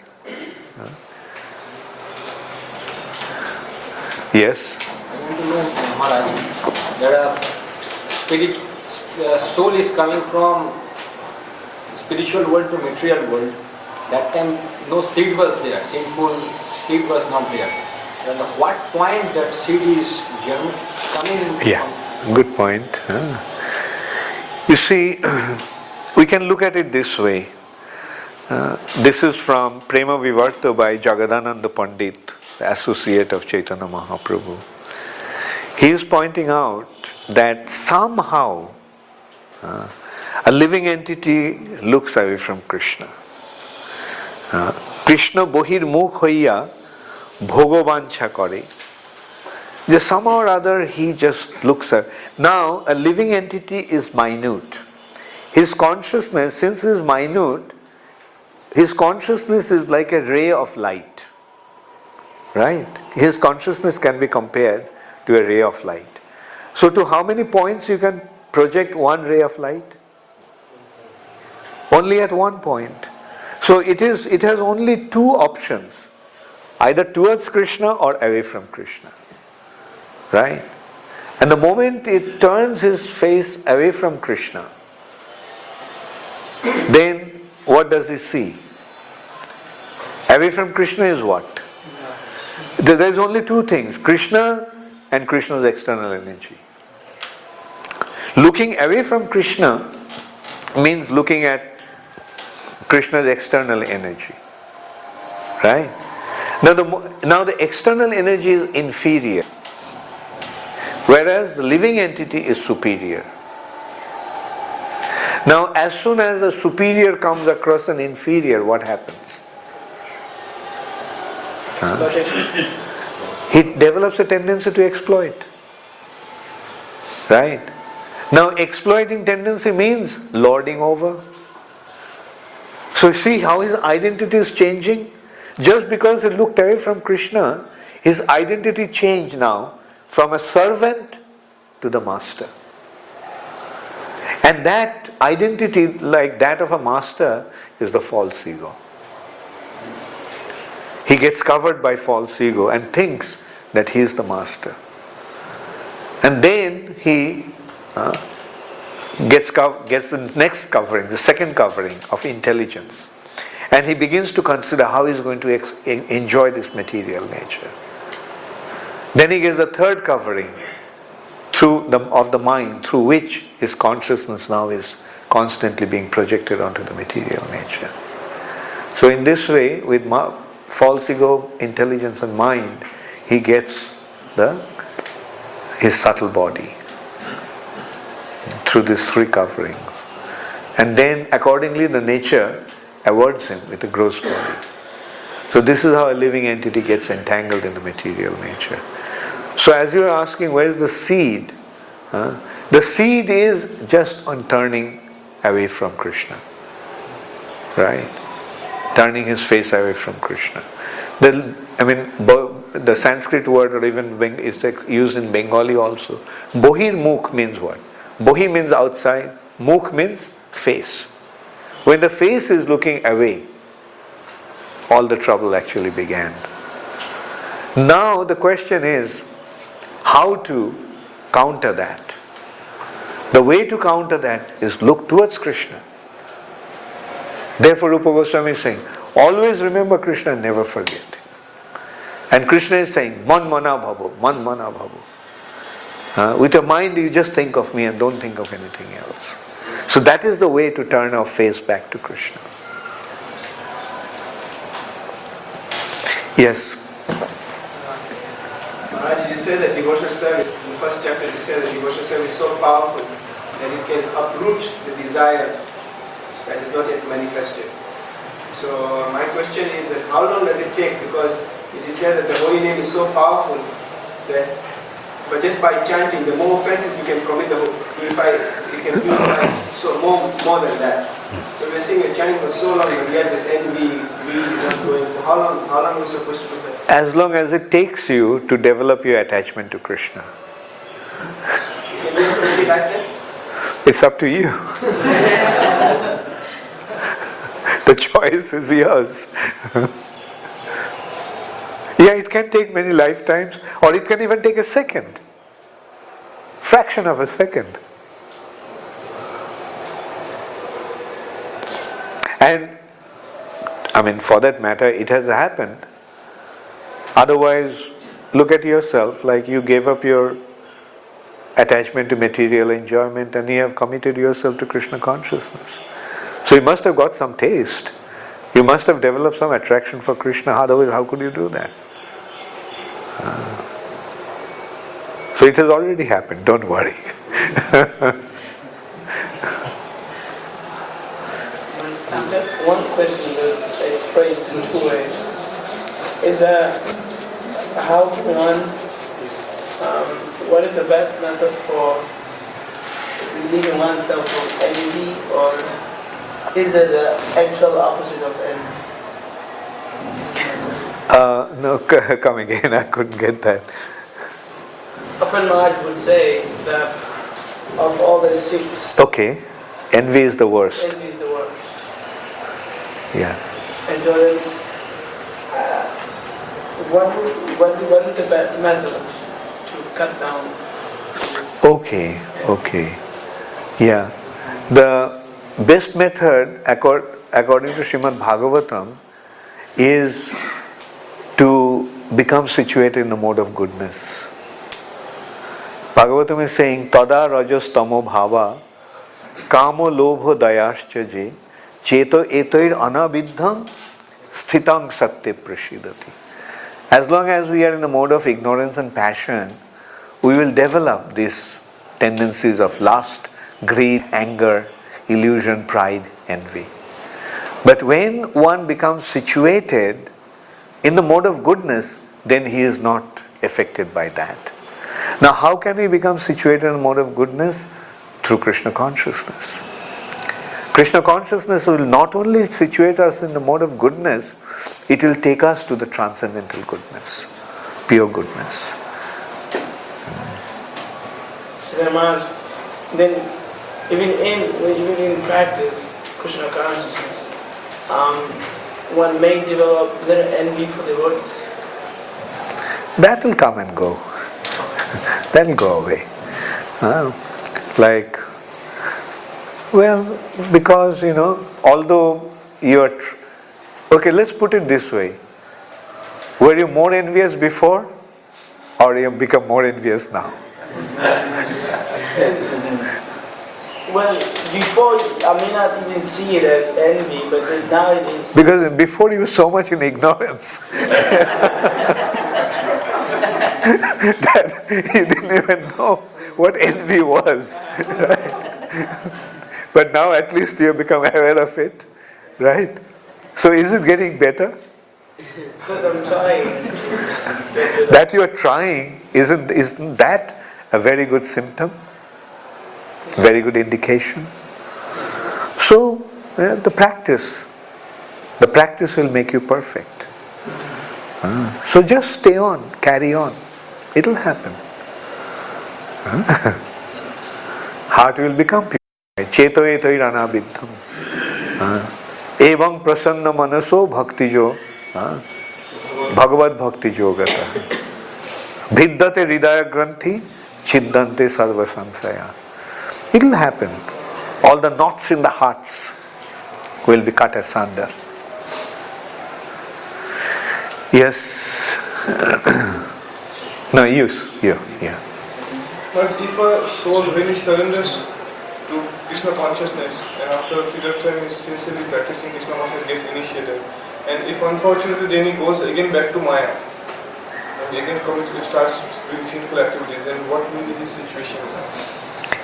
Yes? I want to know, Maharaj, that soul is coming from spiritual world to material world. That time no seed was there, sinful seed was not there. And at what point that seed is coming? Yeah, good point. You see, we can look at it this way. This is from Prema Vivarta by Jagadananda Pandit, the associate of Chaitanya Mahaprabhu. He is pointing out that somehow a living entity looks away from Krishna. Krishna bohir mukh hoiya bhogobancha kare. Just somehow or other he just looks at. Now a living entity is minute. His consciousness, since he is minute, his consciousness is like a ray of light. Right? His consciousness can be compared to a ray of light. So to how many points you can project one ray of light? Only at one point. So it has only 2 options. Either towards Krishna or away from Krishna. Right? And the moment it turns his face away from Krishna, then what does he see? Away from Krishna is what? There's only two things, Krishna and Krishna's external energy. Looking away from Krishna means looking at Krishna's external energy. Right? Now the external energy is inferior, whereas the living entity is superior. Now as soon as the superior comes across an inferior, what happens? He develops a tendency to exploit. Right? Now exploiting tendency means lording over. So see how his identity is changing? Just because he looked away from Krishna, his identity changed now from a servant to the master. And that identity, like that of a master, is the false ego. He gets covered by false ego and thinks that he is the master. And then he gets the next covering, the second covering of intelligence. And he begins to consider how he is going to enjoy this material nature. Then he gets the third covering of the mind, through which his consciousness now is constantly being projected onto the material nature. So in this way, with false ego, intelligence and mind, he gets his subtle body through these three coverings. And then accordingly the nature awards him with a gross body. So this is how a living entity gets entangled in the material nature. So as you are asking, where is the seed? The seed is just on turning away from Krishna. Right? Turning his face away from Krishna. The Sanskrit word, or even is used in Bengali also. Bohir mukh means what? Bohi means outside, mukh means face. When the face is looking away, all the trouble actually began. Now the question is, how to counter that? The way to counter that is look towards Krishna. Therefore Rupa Goswami is saying, always remember Krishna, never forget him. And Krishna is saying, man mana bhavo, man mana bhavo. With your mind you just think of me and don't think of anything else. So that is the way to turn our face back to Krishna. Yes? Maharaj, you say that devotional service, in the first chapter you say that devotional service is so powerful that it can uproot the desire that is not yet manifested. So my question is that how long does it take? Because it is said that the holy name is so powerful that, but just by chanting, the more offenses you can commit, you can purify so more than that. So we're seeing a chanting for so long, but yet this envy, greed is not going. How long are we supposed to do that? As long as it takes you to develop your attachment to Krishna. Can you also make it lifetimes? It's up to you. The choice is yours. Yeah, it can take many lifetimes, or it can even take a second. Fraction of a second. And, for that matter, it has happened. Otherwise, look at yourself, like you gave up your attachment to material enjoyment and you have committed yourself to Krishna consciousness. So you must have got some taste. You must have developed some attraction for Krishna, otherwise how could you do that? So it has already happened, don't worry. One question that is phrased in two ways is how can one, what is the best method for relieving oneself from envy, or is there the actual opposite of envy? No, come again, I couldn't get that. Often Maharaj would say that of all the six, Okay, envy is the worst. envy is the worst. Yeah. And so then, what is the best method to cut down this? Okay. Yeah. The best method, according to Srimad Bhagavatam, is to becomes situated in the mode of goodness. Bhagavatam is saying, Tada rajas tamo bhava kamo lobho dayascha je cheto etoir anabidham sthitang satya prasidati. As long as we are in the mode of ignorance and passion, we will develop these tendencies of lust, greed, anger, illusion, pride, envy. But when one becomes situated in the mode of goodness, then he is not affected by that. Now, how can we become situated in the mode of goodness? Through Krishna consciousness. Krishna consciousness will not only situate us in the mode of goodness, it will take us to the transcendental goodness, pure goodness. So then even in practice, Krishna consciousness, one may develop little envy for devotees. That will come and go. That will go away. Because, although you're... Okay, let's put it this way. Were you more envious before? Or you have become more envious now? Well, before, I may not even see it as envy, but just now it is. Because before you were so much in ignorance that you didn't even know what envy was. Right? But now at least you have become aware of it. Right? So is it getting better? Because I'm trying. That you are trying, isn't that a very good symptom? Very good indication. So, the practice will make you perfect. So just stay on, carry on. It'll happen. Heart will become pure. Cheto etoir anabidham. Evam prasanna manaso bhaktijo. Bhagavad bhakti yogata. Viddate hridaya granthi chiddante sarva samsaya. It will happen. All the knots in the hearts will be cut asunder. Yes. No, you. Yeah. But if a soul really surrenders to Krishna consciousness and after a period of time is sincerely practicing Krishna consciousness, gets initiated, and if unfortunately then he goes again back to Maya and again starts doing sinful activities, then what will be his situation now?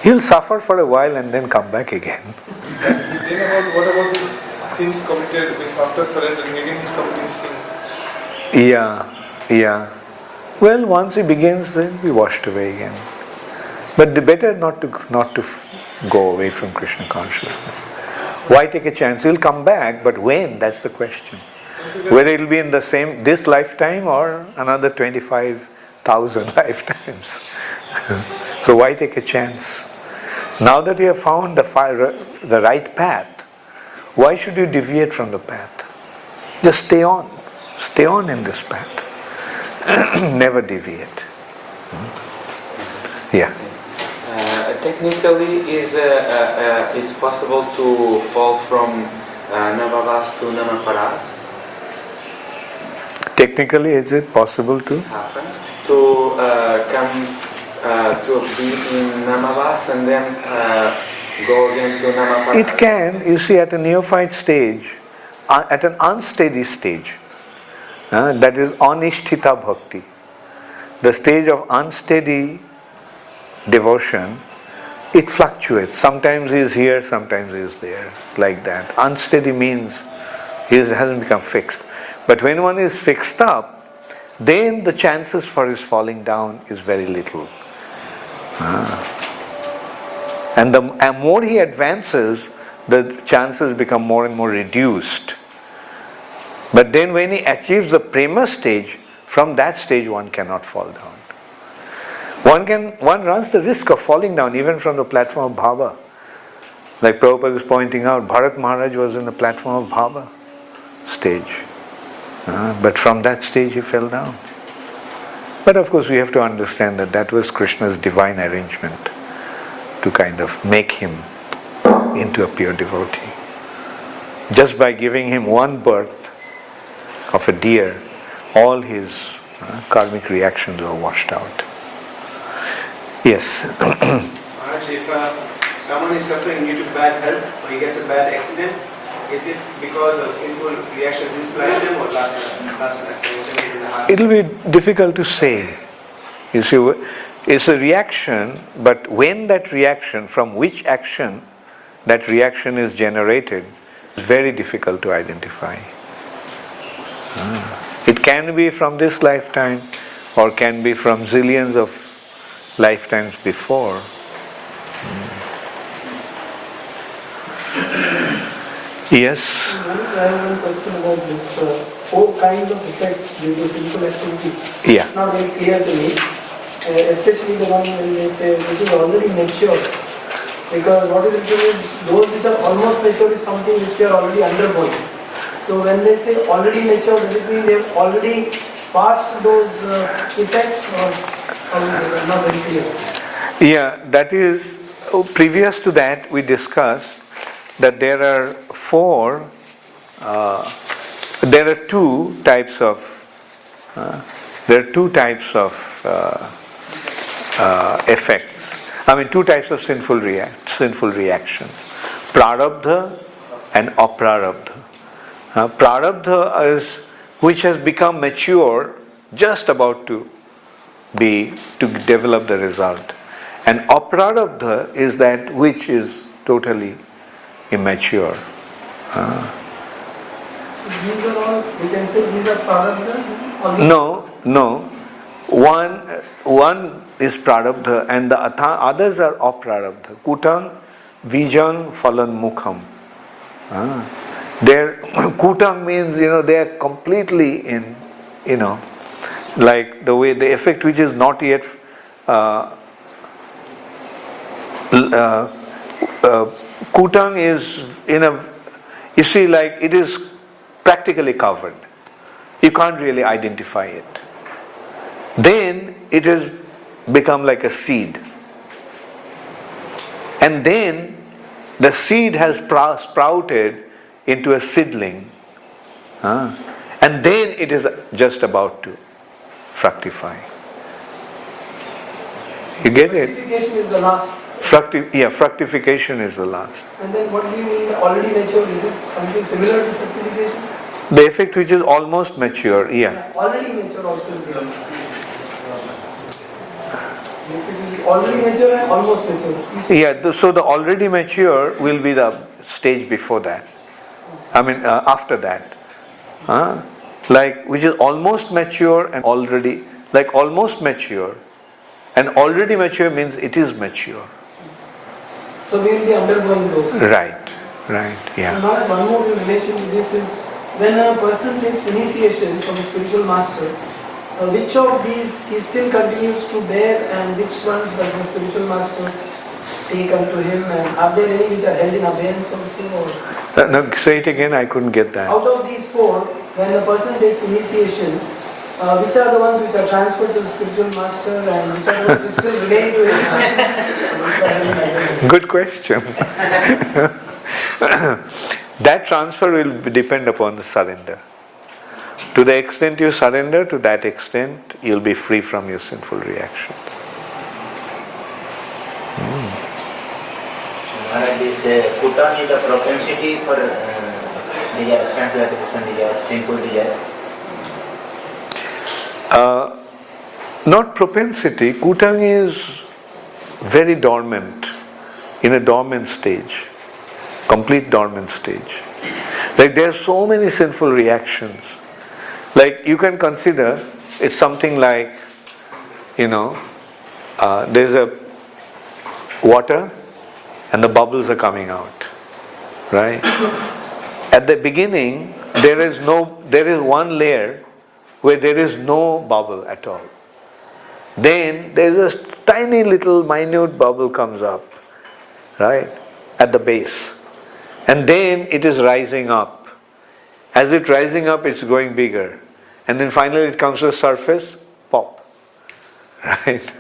He'll suffer for a while and then come back again. Then what about his sins committed after surrendering? Again he's committing sin. Yeah. Well, once he begins, then be washed away again. But the better not to go away from Krishna consciousness. Why take a chance? He'll come back, but when? That's the question. Whether it'll be in this lifetime or another 25,000 lifetimes. So why take a chance? Now that you have found the right path, why should you deviate from the path? Just stay on. Stay on in this path. Never deviate. Yeah. Technically, is possible to fall from Namavas to Namaparas? Technically, is it possible to? It happens to come to be in Namavas and then go again to Namaparas. It can. You see, at a neophyte stage, at an unsteady stage, that is anishtita bhakti, the stage of unsteady devotion, it fluctuates. Sometimes he is here, sometimes he is there, like that. Unsteady means he hasn't become fixed. But when one is fixed up, then the chances for his falling down is very little. And the more he advances, the chances become more and more reduced. But then when he achieves the prema stage, from that stage one cannot fall down. One runs the risk of falling down even from the platform of bhava. Like Prabhupada is pointing out, Bharat Maharaj was in the platform of bhava stage. But from that stage he fell down. But of course we have to understand that was Krishna's divine arrangement to kind of make him into a pure devotee. Just by giving him one birth of a deer, all his Karmic reactions are washed out. Yes. Maharaj, if someone is suffering due to bad health or he gets a bad accident, is it because of sinful reaction this lifetime or last lifetime? It will be difficult to say. You see, it's a reaction, but when that reaction, from which action that reaction is generated, is very difficult to identify. It can be from this lifetime or can be from zillions of lifetimes before. Yes? I have one question about this. 4 kinds of effects due to sinful activities. Yeah. It's not very clear to me, especially the one when they say which is already mature. Because what is the thing is, those which are almost mature is something which we are already undergoing. So when they say already mature, does it mean they have already passed those effects, or not very clear? Yeah, that is, previous to that we discussed that there are 2 types of effects. I mean 2 types of sinful reactions. Prarabdha and aprarabdha. Prarabdha is which has become mature, just about to develop the result. And aprarabdha is that which is totally immature. So these are all, we can say these are prarabdha? No. One is prarabdha and the others are aprarabdha. Kutang, vijang, phalan, mukham. Kutang means, they are completely in, like the way the effect which is not yet Kutang is you see, like it is practically covered. You can't really identify it. Then it has become like a seed. And then the seed has sprouted into a seedling. And then it is just about to fructify. You get it? Fructification is the last. Fructification is the last. And then what do you mean already mature? Is it something similar to fructification? The effect which is almost mature, yeah. Already mature also is there. If it is already mature and almost mature. Yeah, so the already mature will be the stage before that. I mean, after that. Like, which is almost mature and already, like almost mature. And already mature means it is mature. So we will be undergoing those. Right, yeah. And now one more in relation to this is, when a person takes initiation from a spiritual master, which of these he still continues to bear and which ones does the spiritual master take unto him, and are there any which are held in abeyance also? Or? No, say it again, I couldn't get that. Out of these 4, when a person takes initiation, which are the ones which are transferred to the spiritual master and which are the ones which still remain to him? Good question. That transfer will depend upon the surrender. To the extent you surrender, to that extent you'll be free from your sinful reactions. This Kutang is the propensity for desire, sense gratification desire, sinful desire. Not propensity. Kutang is very dormant, in a dormant stage, complete dormant stage. Like there are so many sinful reactions. Like you can consider it's something like, there's a water and the bubbles are coming out, right? At the beginning, there is one layer where there is no bubble at all. Then there is a tiny little minute bubble comes up, right, at the base. And then it is rising up. As it's rising up, it's going bigger. And then finally it comes to the surface, pop, right?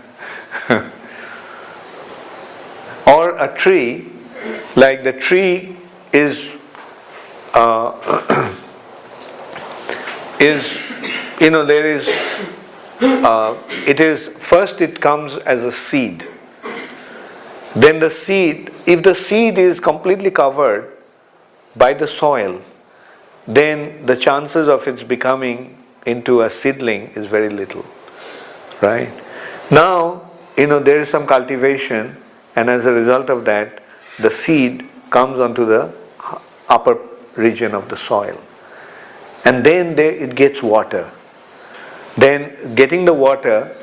Or a tree, like the tree is there is first it comes as a seed. Then the seed, if the seed is completely covered by the soil, then the chances of its becoming into a seedling is very little, right? Now, there is some cultivation, and as a result of that, the seed comes onto the upper region of the soil. And then it gets water. Then getting the water,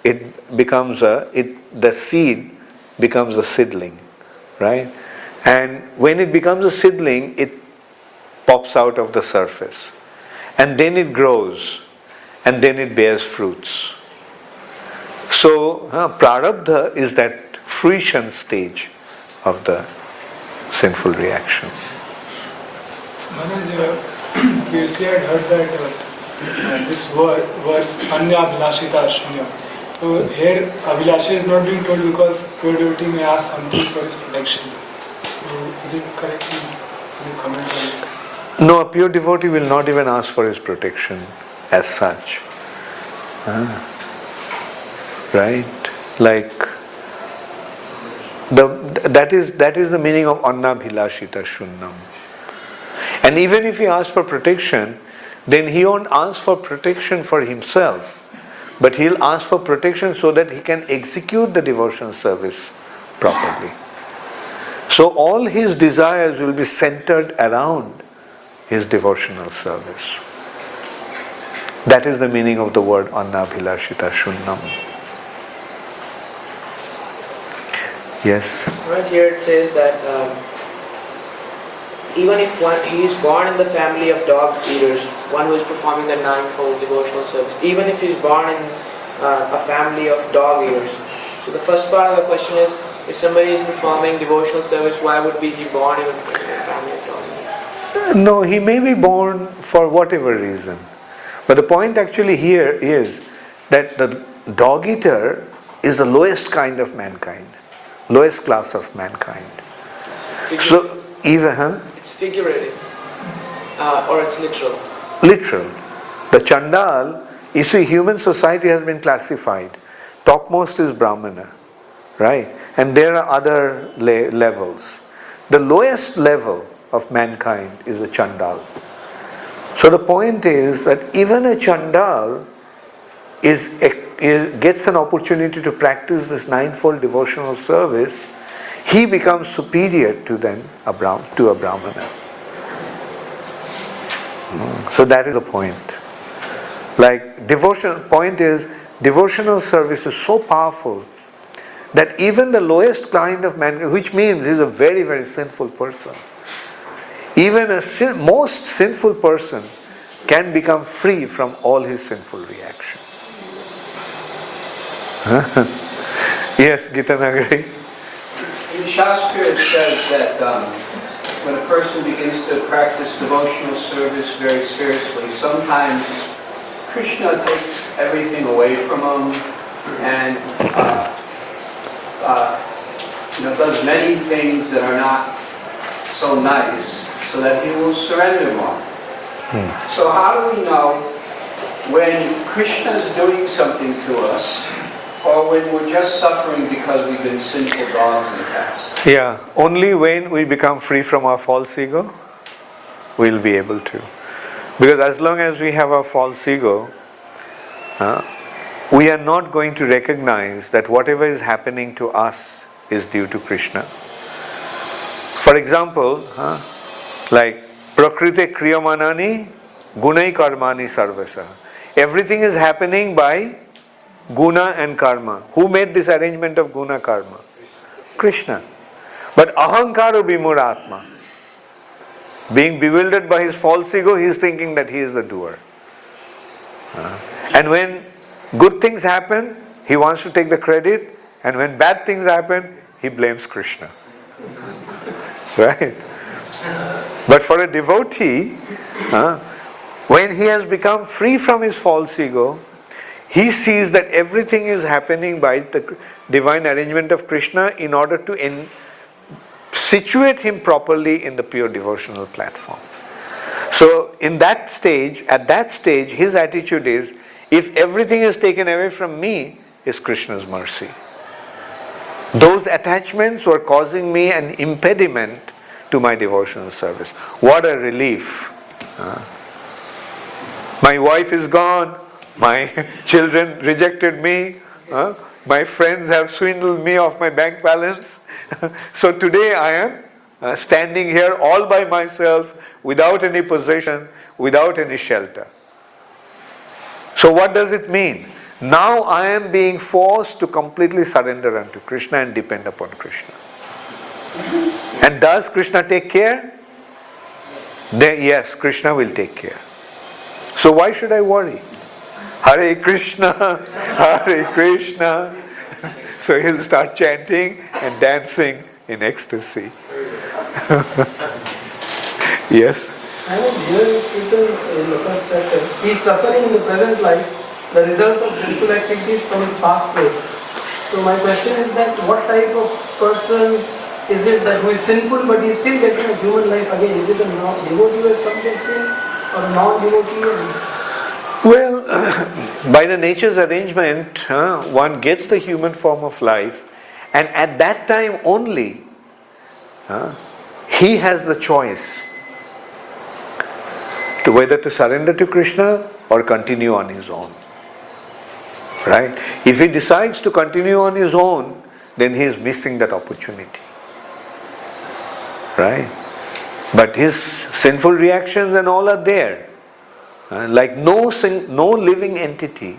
the seed becomes a seedling, right? And when it becomes a seedling, it pops out of the surface. And then it grows. And then it bears fruits. So, prarabdha is that fruition stage of the sinful reaction. Maharaj, previously I had heard that this verse, Anya Abhilashita Shunya. So here, Abhilasha is not being told because pure devotee may ask something for his protection. So is it correct? Please, can you comment on this? No, a pure devotee will not even ask for his protection as such. Right? Like, that is the meaning of Annabhilashita Shunnam. And even if he asks for protection, then he won't ask for protection for himself, but he'll ask for protection so that he can execute the devotional service properly. So all his desires will be centered around his devotional service. That is the meaning of the word Annabhilashita Shunnam. Yes? Right here it says that even if he is born in the family of dog eaters, one who is performing the ninefold devotional service, even if he is born in a family of dog eaters. So the first part of the question is, if somebody is performing devotional service, why would be he born in a family of dog eaters? No, he may be born for whatever reason. But the point actually here is that the dog eater is the lowest kind of mankind, lowest class of mankind. So even it's figurative or it's literal. Literal. The Chandal, you see, human society has been classified. Topmost is Brahmana, right? And there are other levels. The lowest level of mankind is a Chandal. So the point is that even a Chandal gets an opportunity to practice this ninefold devotional service, he becomes superior to a Brahmana. So that is the point. Like point is, devotional service is so powerful that even the lowest kind of man, which means he is a very, very sinful person, even a most sinful person can become free from all his sinful reactions. Yes, Gita Nagari. In Shastra it says that when a person begins to practice devotional service very seriously, sometimes Krishna takes everything away from him and does many things that are not so nice, so that he will surrender more. So how do we know when Krishna is doing something to us, or when we're just suffering because we've been sinful dogs in the past? Yeah, only when we become free from our false ego, we'll be able to. Because as long as we have our false ego, we are not going to recognize that whatever is happening to us is due to Krishna. For example, like Prakrite Kriyamanani Gunai Karmani Sarvasa. Everything is happening by guna and karma. Who made this arrangement of guna karma? Krishna. But ahankaro vimuratma. Being bewildered by his false ego, he is thinking that he is the doer. And when good things happen, he wants to take the credit, and when bad things happen, he blames Krishna. Right? But for a devotee, when he has become free from his false ego, he sees that everything is happening by the divine arrangement of Krishna in order to situate him properly in the pure devotional platform. So at that stage, his attitude is, If everything is taken away from me, is Krishna's mercy. Those attachments were causing me an impediment to my devotional service. What a relief. My wife is gone, my children rejected me, my friends have swindled me of my bank balance. So today I am standing here all by myself, without any possession, without any shelter. So what does it mean? Now I am being forced to completely surrender unto Krishna and depend upon Krishna. And does Krishna take care? Yes, Krishna will take care. So why should I worry? Hare Krishna, Hare Krishna. So he'll start chanting and dancing in ecstasy. Yes? I was here it's written in the first chapter. He is suffering in the present life the results of sinful activities from his past life. So my question is that what type of person is it that who is sinful but he is still getting a human life again? Is it a devotee who has committed sin or a non-devotee? Well, by the nature's arrangement, one gets the human form of life, and at that time only, he has the choice to whether to surrender to Krishna or continue on his own. Right? If he decides to continue on his own, then he is missing that opportunity. Right? But his sinful reactions and all are there. Like no living entity,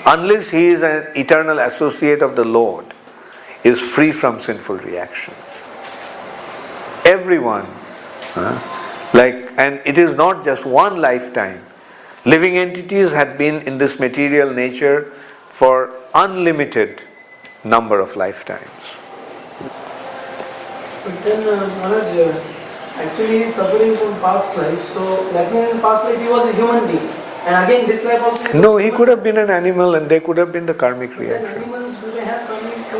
unless he is an eternal associate of the Lord, is free from sinful reactions. Everyone, and it is not just one lifetime. Living entities had been in this material nature for unlimited number of lifetimes. But then Maharaj, actually he is suffering from past life, so that means in past life he was a human being. And again this life also... No, he could have been an animal and there could have been the karmic reaction. Then animals, do they have karmic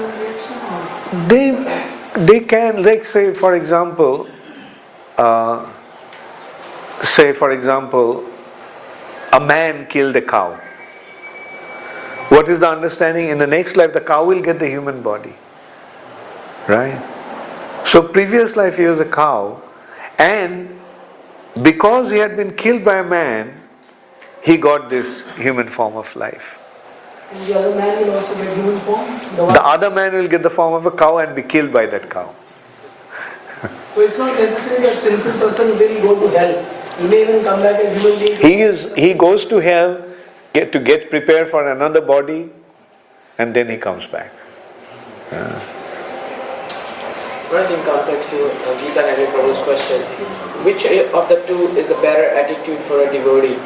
reaction? They can, like say for example, a man killed a cow. What is the understanding? In the next life the cow will get the human body. Right? So previous life he was a cow, and because he had been killed by a man, he got this human form of life. And the other man will also get human form? The other man will get the form of a cow and be killed by that cow. So it's not necessary that sinful person will go to hell. He may even come back as human being. He goes to hell to get prepared for another body, and then he comes back. In context to Gita Nagari Prabhu's question, which of the two is the better attitude for a devotee?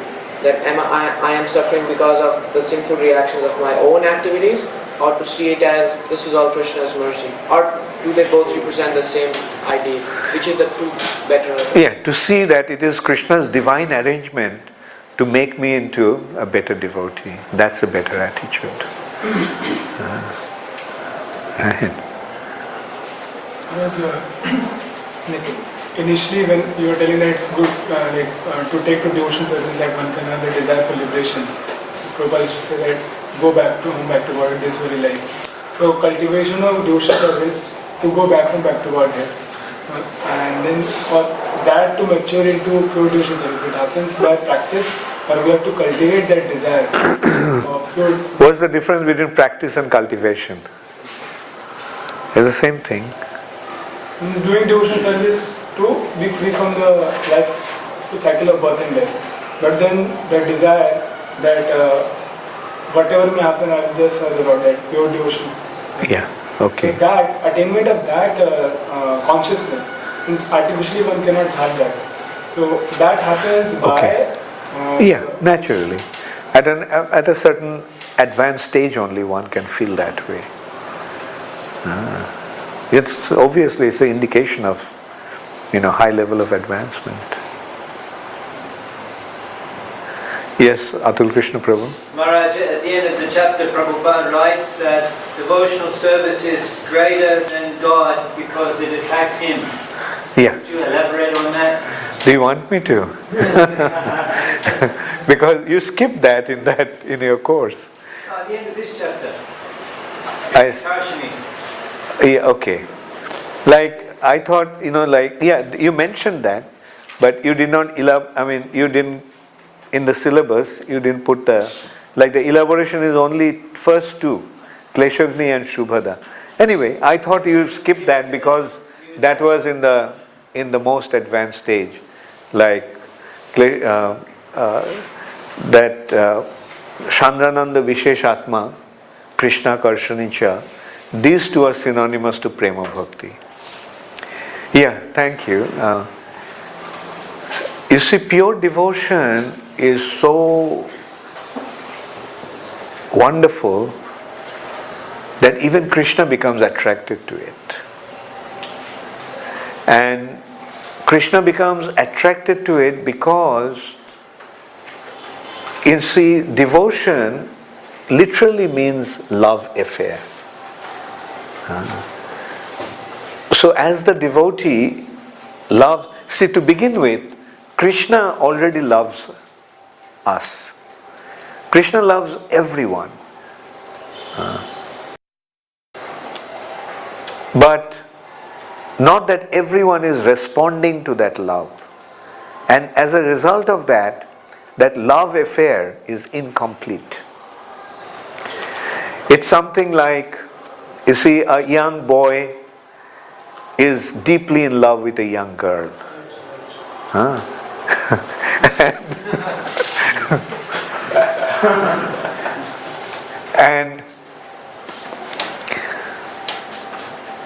That I am suffering because of the sinful reactions of my own activities, or to see it as this is all Krishna's mercy? Or do they both represent the same idea? Which is the two better? Yeah, to see that it is Krishna's divine arrangement to make me into a better devotee. That's a better attitude. Initially, when you were telling that it's good to take to devotion service, like one can have the desire for liberation. Prabhupada used to say that go back to home, back to God, this very life. So cultivation of devotion service to go back home, back to God here. And then for that to mature into pure devotion service, it happens by practice, or we have to cultivate that desire of pure. What's the difference between practice and cultivation? It's the same thing. Means doing devotion service to be free from the life, the cycle of birth and death. But then the desire that whatever may happen, I will just serve the Lord, that pure devotion. Yeah, okay. So that attainment of that consciousness, means artificially one cannot have that. So that happens by... yeah, naturally. At a certain advanced stage only one can feel that way. It's obviously it's an indication of high level of advancement. Yes, Atul Krishna Prabhu. Maharaj, at the end of the chapter, Prabhupada writes that devotional service is greater than God because it attracts Him. Yeah. Could you elaborate on that? Do you want me to? Because you skipped that in your course. At the end of this chapter. Yeah, okay. Like I thought, you mentioned that, but you did not you didn't, in the syllabus, you didn't put the elaboration is only first two, Kleshagni and Shubhada. Anyway, I thought you skipped that because that was in the most advanced stage, Chandrananda Visheshatma, Krishna Karshanicha, these two are synonymous to Prema Bhakti. Yeah, thank you. You see, pure devotion is so wonderful that even Krishna becomes attracted to it. And Krishna becomes attracted to it because, you see, devotion literally means love affair. So as the devotee loves, see, to begin with, Krishna already loves us. Krishna loves everyone. But not that everyone is responding to that love. And as a result of that love affair is incomplete. It's something like, you see, a young boy is deeply in love with a young girl. And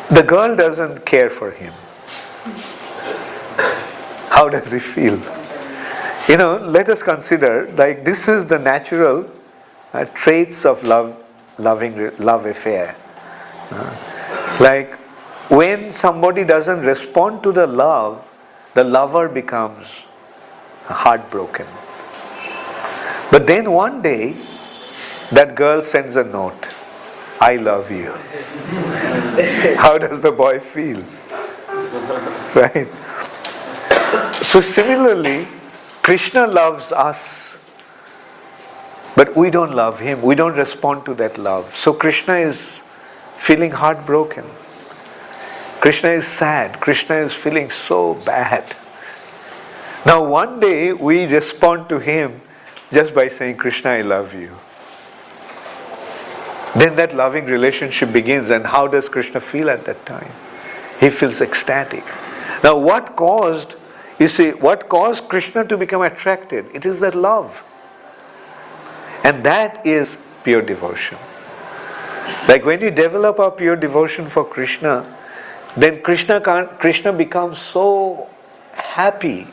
the girl doesn't care for him. How does he feel? Let us consider, this is the natural traits of love affair. When somebody doesn't respond to the love, the lover becomes heartbroken. But then one day, that girl sends a note, "I love you." How does the boy feel? Right? So similarly, Krishna loves us, but we don't love him. We don't respond to that love. So Krishna is feeling heartbroken. Krishna is sad. Krishna is feeling so bad. Now one day we respond to him just by saying, "Krishna, I love you." Then that loving relationship begins, and how does Krishna feel at that time? He feels ecstatic. Now what caused Krishna to become attracted? It is that love. And that is pure devotion. When you develop a pure devotion for Krishna, then Krishna becomes so happy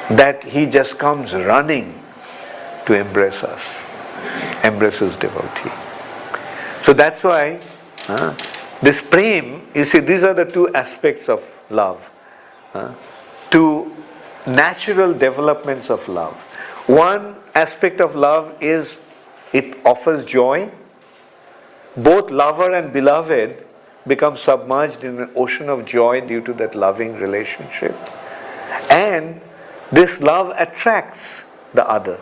that he just comes running to embrace us, embrace his devotee. So that's why this prem, you see, these are the two aspects of love, two natural developments of love. One aspect of love is it offers joy. Both lover and beloved become submerged in an ocean of joy due to that loving relationship. And this love attracts the other.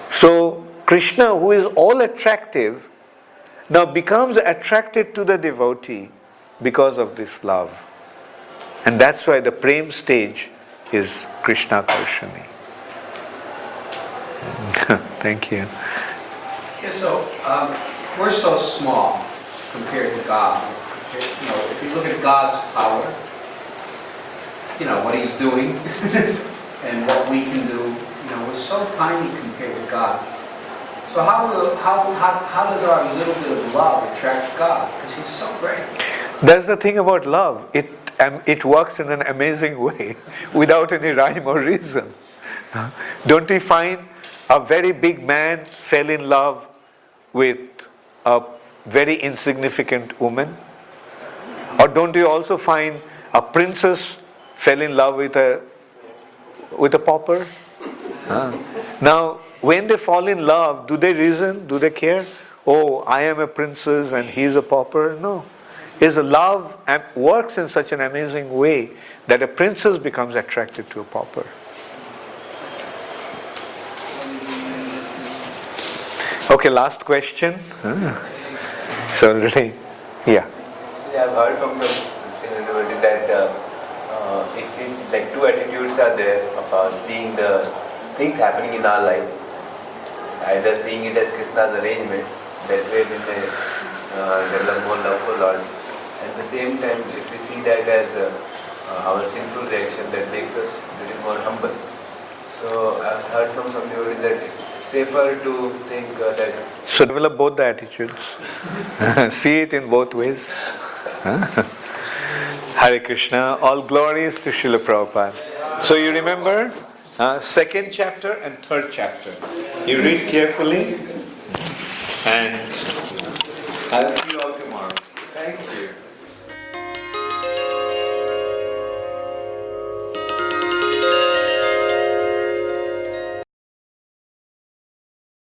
So Krishna, who is all attractive, now becomes attracted to the devotee because of this love. And that's why the prem stage is Krishna Karshani. Thank you. Yeah, so we're so small compared to God. If you look at God's power, what He's doing and what we can do, we're so tiny compared to God. So how does our little bit of love attract God? Because He's so great. That's the thing about love. It works in an amazing way without any rhyme or reason. Don't we find a very big man fell in love with a very insignificant woman? Or don't you also find a princess fell in love with a pauper? Now, when they fall in love, do they reason? Do they care? Oh, I am a princess and he is a pauper? No. is love and works in such an amazing way that a princess becomes attracted to a pauper. Okay, last question. So really, yeah. I've heard from the devotee that if like two attitudes are there of seeing the things happening in our life, either seeing it as Krishna's arrangement, that way we may develop more love for Lord. At the same time, if we see that as our sinful reaction, that makes us a little more humble. So I've heard from some devotees that it's safer to think that... So develop both the attitudes. See it in both ways. Hare Krishna, all glories to Srila Prabhupada. So you remember second chapter and third chapter. You read carefully and